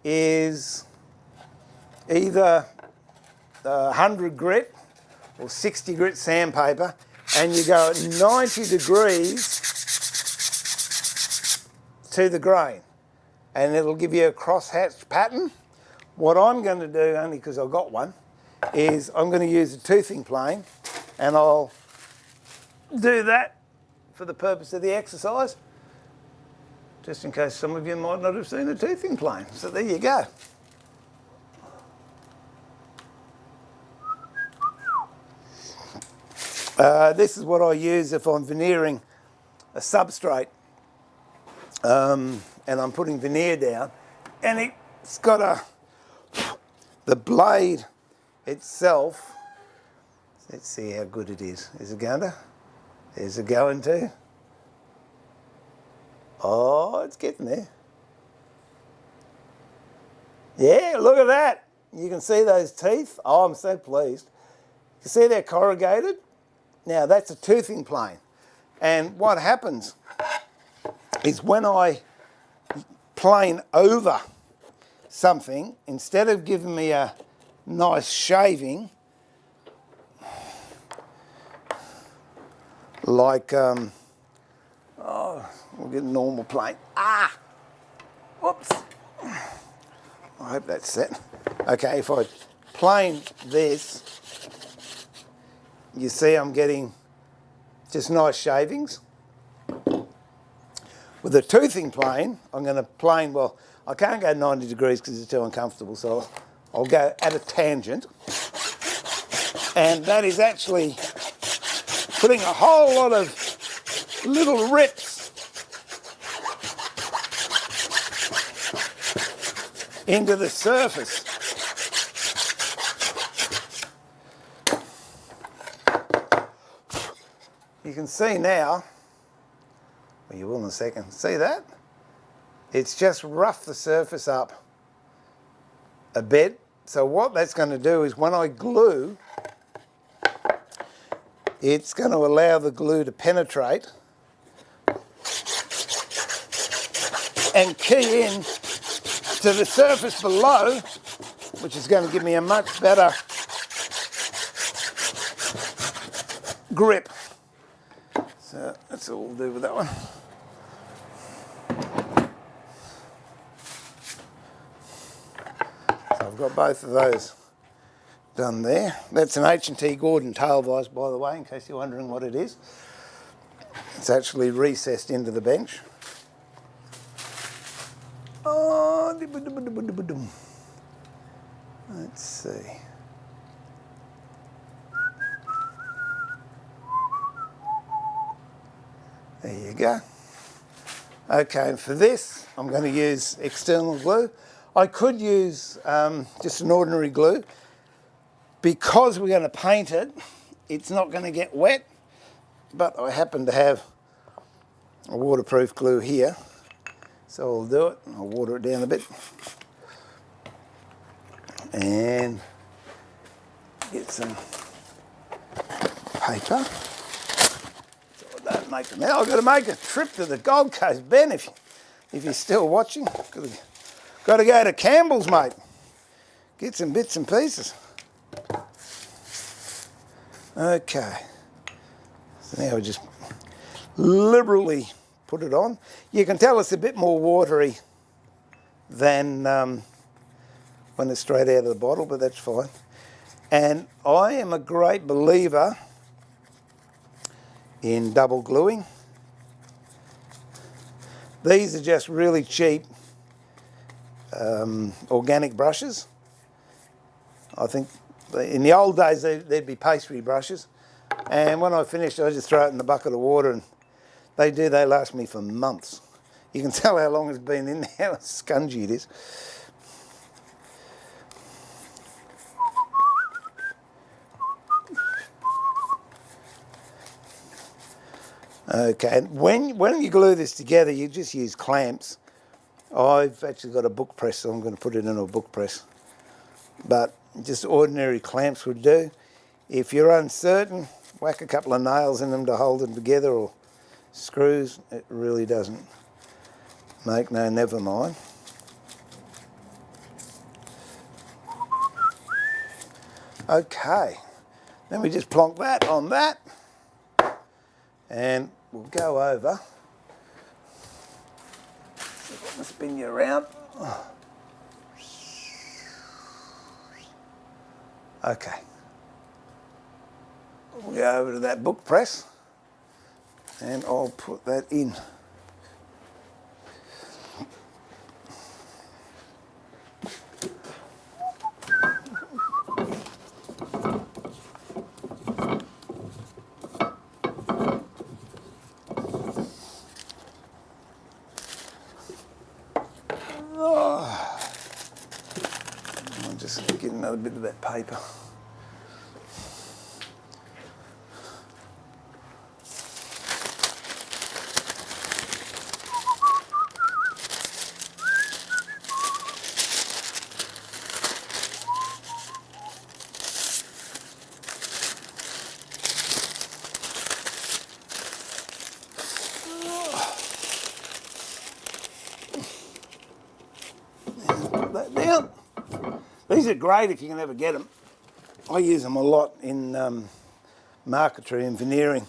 is either 100 grit or 60 grit sandpaper, and you go at 90 degrees to the grain, and it'll give you a crosshatch pattern. What I'm going to do, only because I've got one, is I'm going to use a toothing plane, and I'll do that for the purpose of the exercise, just in case some of you might not have seen a toothing plane. So there you go. This is what I use if I'm veneering a substrate, and I'm putting veneer down, and it's got the blade itself. Let's see how good it is. Is it going to? Is it going to? Oh, it's getting there. Yeah, look at that. You can see those teeth. Oh, I'm so pleased. You see they're corrugated? Now that's a toothing plane. And what happens is when I plane over something, instead of giving me a nice shaving, like, we'll get a normal plane. Ah! Whoops. I hope that's set. Okay, if I plane this, you see I'm getting just nice shavings. With a toothing plane, I'm going to plane, well, I can't go 90 degrees because it's too uncomfortable, so I'll go at a tangent. And that is actually putting a whole lot of little rips into the surface. You can see now, well, you will in a second, see that? It's just roughed the surface up a bit. So what that's going to do is when I glue, it's going to allow the glue to penetrate and key in to the surface below, which is going to give me a much better grip. So that's all we'll do with that one. So I've got both of those done there. That's an H&T Gordon tail vise, by the way, in case you're wondering what it is. It's actually recessed into the bench. Oh, let's see. There you go. Okay, and for this, I'm going to use external glue. I could use just an ordinary glue. Because we're going to paint it, it's not going to get wet, but I happen to have a waterproof glue here, so I'll do it. I'll water it down a bit and get some paper. So I don't make them now. I've got to make a trip to the Gold Coast, Ben, if you're still watching. Got to go to Campbell's, mate. Get some bits and pieces. Okay, so now we just liberally put it on. You can tell it's a bit more watery than when it's straight out of the bottle, but that's fine. And I am a great believer in double gluing. These are just really cheap organic brushes. I think in the old days there'd be pastry brushes, and when I finish I just throw it in the bucket of water, and they last me for months. You can tell how long it's been in there, how scungy it is. Okay, and when you glue this together, you just use clamps. I've actually got a book press, so I'm going to put it in a book press. But just ordinary clamps would do. If you're uncertain, whack a couple of nails in them to hold them together, or screws. It really doesn't make no never mind. Okay, then we just plonk that on that, and we'll go over. I'll spin you around. Okay. We'll go over to that book press, and I'll put that in. I'll just get another bit of that paper. That down. These are great if you can ever get them. I use them a lot in marquetry and veneering.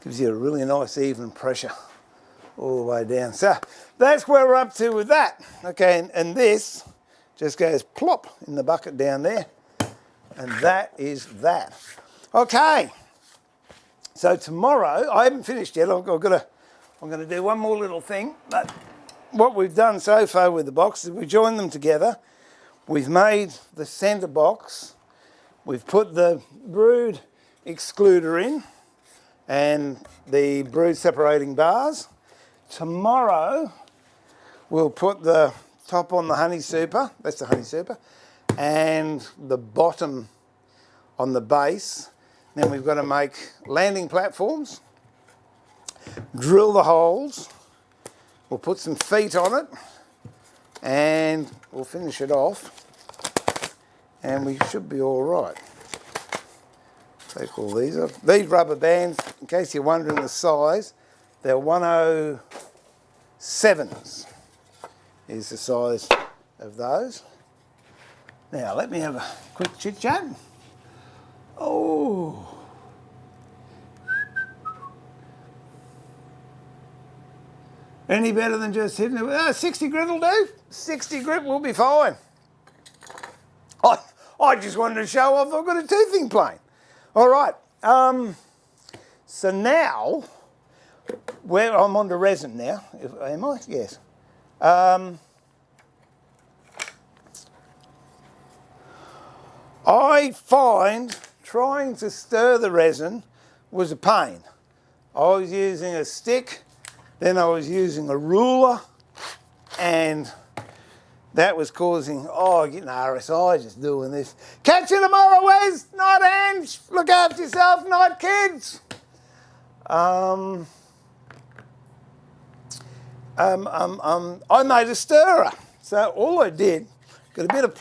Gives you a really nice even pressure all the way down. So that's where we're up to with that. Okay, and this just goes plop in the bucket down there, and that is that. Okay, so tomorrow, I haven't finished yet. I'm going to do one more little thing, but what we've done so far with the boxes, we joined them together. We've made the centre box. We've put the brood excluder in and the brood separating bars. Tomorrow we'll put the top on the honey super, that's the honey super, and the bottom on the base. Then we've got to make landing platforms, drill the holes. We'll put some feet on it, and we'll finish it off, and we should be all right. Take all these off. These rubber bands, in case you're wondering the size, they're 107s is the size of those. Now, let me have a quick chit-chat. Oh. Any better than just hitting it? 60 grit will do. 60 grit will be fine. I just wanted to show off I've got a toothing plane. All right. So now, I'm on to resin now. Am I? Yes. I find trying to stir the resin was a pain. I was using a stick. Then I was using a ruler, and that was causing, getting RSI just doing this. Catch you tomorrow, Wes. Night, Ange. Look after yourself. Night, kids. I made a stirrer. So all I did, got a bit of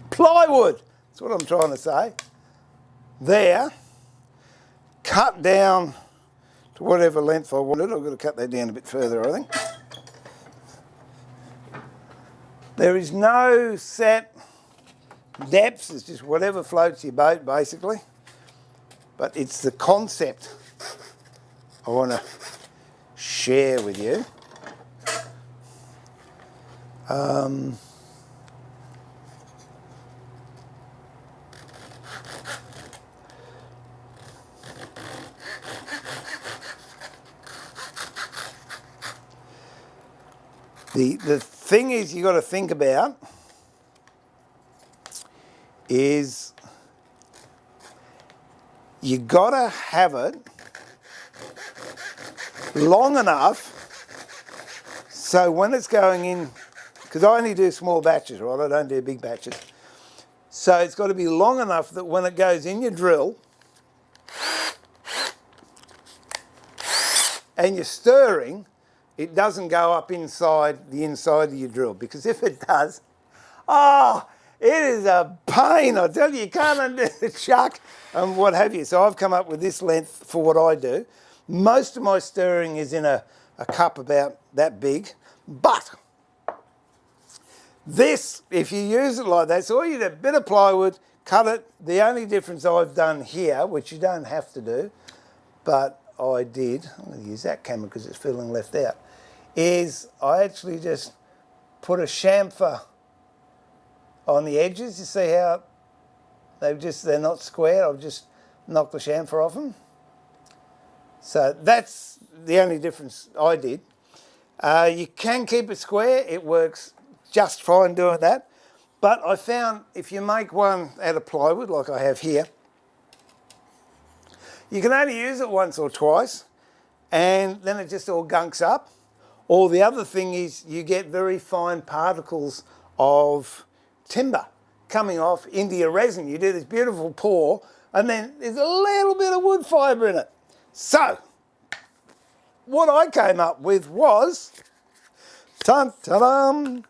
plywood. That's what I'm trying to say. There, cut down to whatever length I wanted. I've got to cut that down a bit further, I think. There is no set depths, it's just whatever floats your boat, basically. But it's the concept I want to share with you. The thing is you got to think about is you got to have it long enough so when it's going in, because I only do small batches, right? I don't do big batches. So it's got to be long enough that when it goes in your drill and you're stirring, it doesn't go up inside the inside of your drill, because if it does, oh, it is a pain. I tell you can't undo the chuck and what have you. So I've come up with this length for what I do. Most of my stirring is in a cup about that big, but this, if you use it like that, so all you do, a bit of plywood, cut it. The only difference I've done here, which you don't have to do, but I did, I'm going to use that camera because it's feeling left out, is I actually just put a chamfer on the edges. You see how they're not square? I've just knocked the chamfer off them. So that's the only difference I did. You can keep it square. It works just fine doing that. But I found if you make one out of plywood, like I have here, you can only use it once or twice, and then it just all gunks up. Or the other thing is you get very fine particles of timber coming off into your resin. You do this beautiful pour, and then there's a little bit of wood fibre in it. So, what I came up with was, ta-da,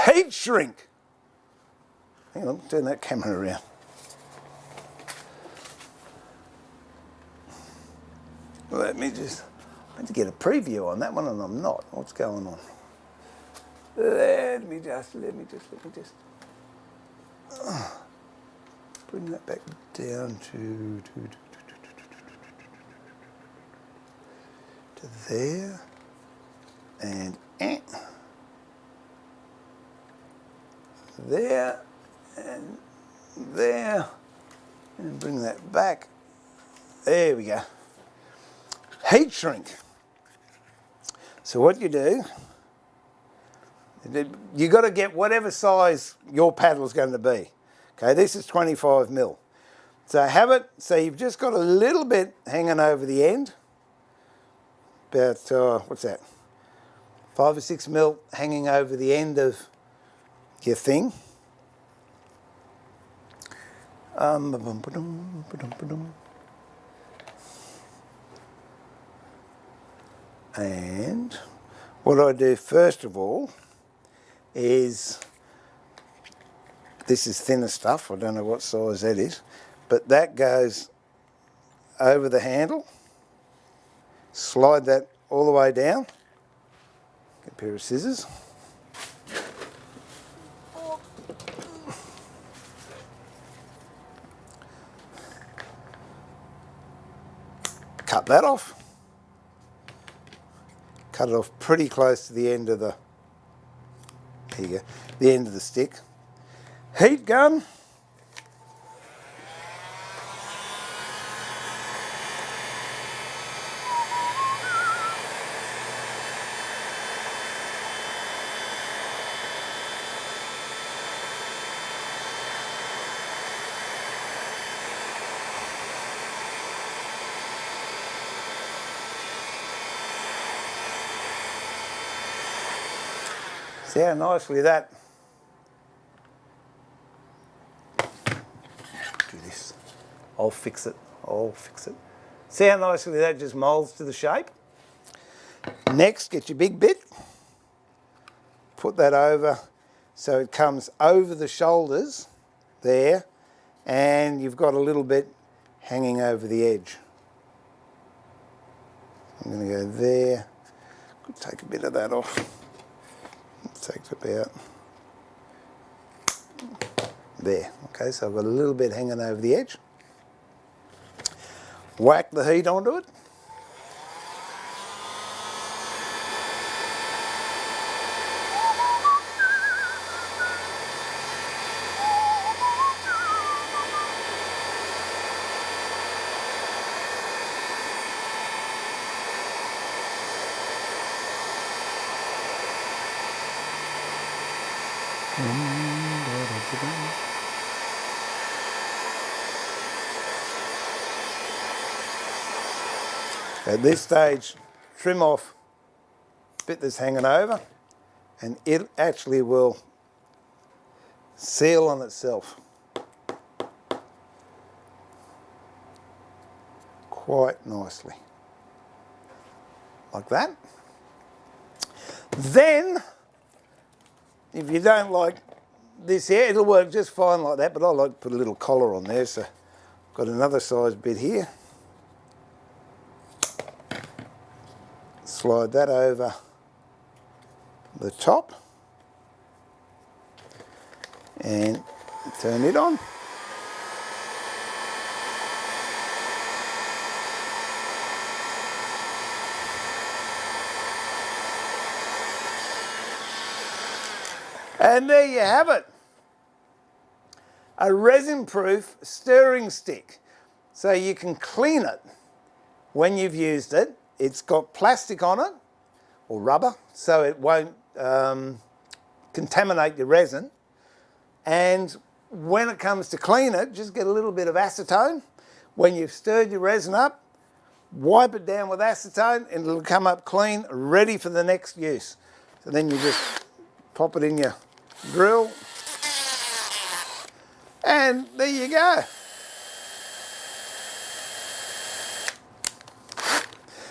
heat shrink. Hang on, turn that camera around. Let me just, I had to get a preview on that one and I'm not. What's going on? Let me just bring that back down to there and there and there, and bring that back. There we go. Heat shrink. So what you do, you got to get whatever size your paddle's going to be. Okay, this is 25 mil. So have it, so you've just got a little bit hanging over the end. About, what's that? 5 or 6 mil hanging over the end of your thing. And what I do first of all is, this is thinner stuff, I don't know what size that is, but that goes over the handle, slide that all the way down, get a pair of scissors, cut that off. Cut it off pretty close to the end of the, there you go, the end of the stick. Heat gun. See how nicely that, do this, I'll fix it. See how nicely that just moulds to the shape? Next, get your big bit, put that over so it comes over the shoulders there, and you've got a little bit hanging over the edge. I'm going to go there, could take a bit of that off. Takes about there. Okay, so I've got a little bit hanging over the edge. Whack the heat onto it. At this stage, trim off bit that's hanging over, and it actually will seal on itself quite nicely, like that. Then, if you don't like this here, it'll work just fine like that, but I like to put a little collar on there, so I've got another size bit here. Slide that over the top and turn it on. And there you have it. A resin-proof stirring stick. So you can clean it when you've used it. It's got plastic on it, or rubber, so it won't contaminate your resin. And when it comes to clean it, just get a little bit of acetone. When you've stirred your resin up, wipe it down with acetone and it'll come up clean, ready for the next use. So then you just pop it in your drill, and there you go.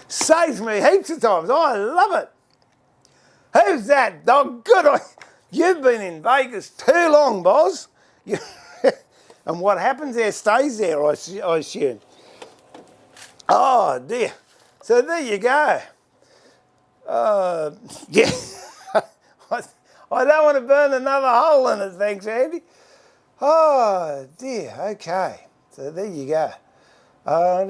Saves me heaps of times. Oh, I love it. Who's that dog? Good on you. You've been in Vegas too long, boss. And what happens there stays there, I assume. Oh, dear. So there you go. Yeah. I don't want to burn another hole in it, thanks, Andy. Oh, dear. Okay. So there you go. I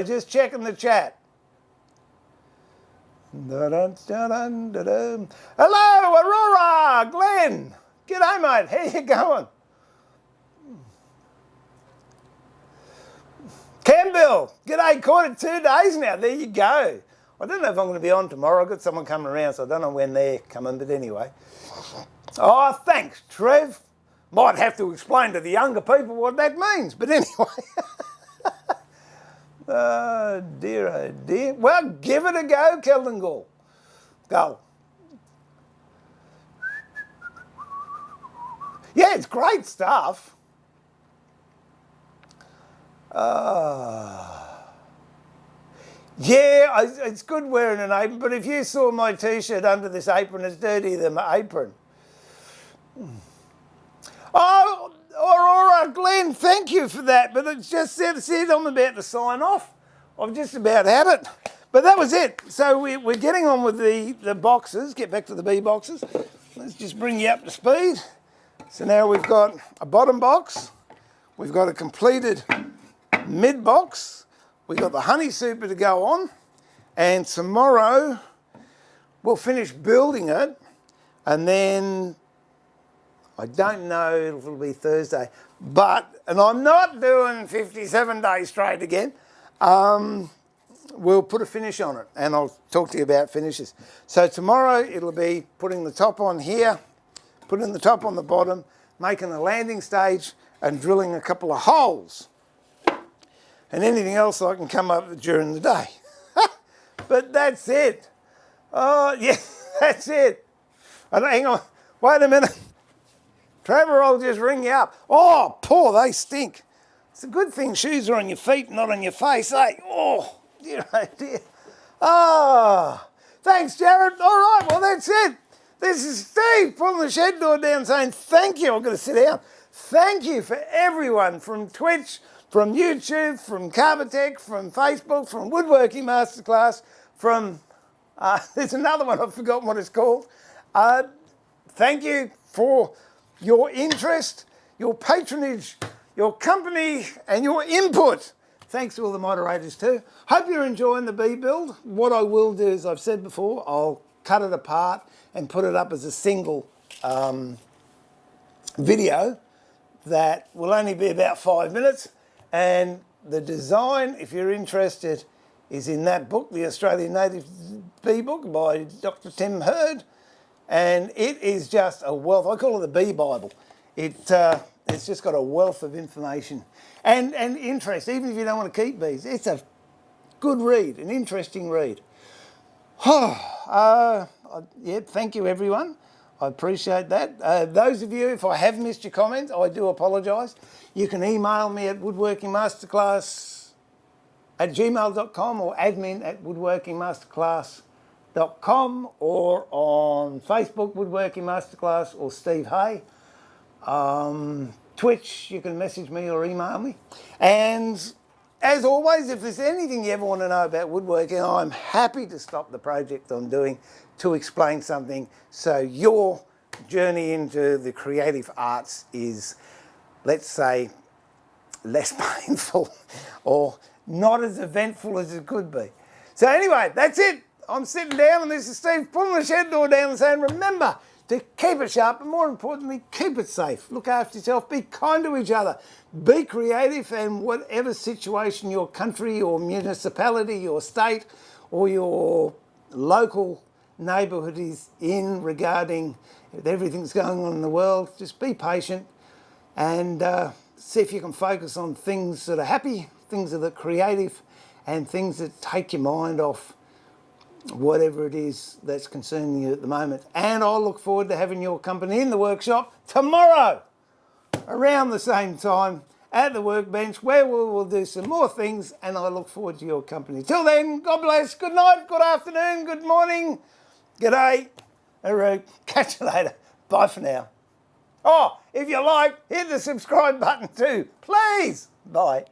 just checking the chat. Hello, Aurora, Glenn. G'day, mate. How you going? Campbell, g'day. Caught it 2 days now. There you go. I don't know if I'm going to be on tomorrow. I've got someone coming around, so I don't know when they're coming, but anyway. Oh, thanks, Trev. Might have to explain to the younger people what that means, but anyway. Oh, dear, oh, dear. Well, give it a go, Keldon Gall. Go. Yeah, it's great stuff. Yeah, it's good wearing an apron, but if you saw my T-shirt under this apron, it's dirtier than my apron. Oh, Aurora, Glenn, thank you for that, but it's just said I'm about to sign off. I've just about had it. But that was it. So we're getting on with the boxes, get back to the bee boxes. Let's just bring you up to speed. So now we've got a bottom box, we've got a completed mid box, we've got the honey super to go on, and tomorrow we'll finish building it, and then I don't know if it'll be Thursday, and I'm not doing 57 days straight again. We'll put a finish on it, and I'll talk to you about finishes. So tomorrow it'll be putting the top on here, putting the top on the bottom, making a landing stage, and drilling a couple of holes. And anything else I can come up with during the day. But that's it. Oh, yeah, that's it. Hang on, wait a minute. Trevor, I'll just ring you up. Oh, poor, they stink. It's a good thing shoes are on your feet, not on your face, eh? Oh, dear, oh dear. Ah, thanks, Jared. All right, well, that's it. This is Steve pulling the shed door down saying thank you. I'm going to sit down. Thank you for everyone from Twitch, from YouTube, from Carbatec, from Facebook, from Woodworking Masterclass, from, there's another one, I've forgotten what it's called. Thank you for your interest, your patronage, your company, and your input. Thanks to all the moderators too. Hope you're enjoying the bee build. What I will do, as I've said before, I'll cut it apart and put it up as a single video that will only be about 5 minutes. And the design, if you're interested, is in that book, the Australian Native Bee Book by Dr. Tim Hurd. And it is just a wealth. I call it the Bee Bible. It It's just got a wealth of information and interest. Even if you don't want to keep bees, it's a good read, an interesting read. Yeah, thank you everyone. I appreciate that. Those of you, if I have missed your comments, I do apologise. You can email me at woodworkingmasterclass@gmail.com or admin@woodworkingmasterclass.com, or on Facebook, Woodworking Masterclass, or Steve Hay. Twitch, you can message me or email me. And as always, if there's anything you ever want to know about woodworking, I'm happy to stop the project I'm doing to explain something so your journey into the creative arts is, let's say, less painful or not as eventful as it could be. So anyway, that's it. I'm sitting down and this is Steve pulling the shed door down and saying, remember to keep it sharp, but more importantly, keep it safe. Look after yourself, be kind to each other, be creative, and whatever situation your country or municipality or state or your local neighbourhood is in regarding everything's going on in the world, just be patient and see if you can focus on things that are happy, things that are creative, and things that take your mind off whatever it is that's concerning you at the moment. And I'll look forward to having your company in the workshop tomorrow around the same time at the workbench, where we will do some more things, and I look forward to your company. Till then, God bless, good night, good afternoon, good morning, good day, catch you later, bye for now. Oh, if you like, hit the subscribe button too, please. Bye.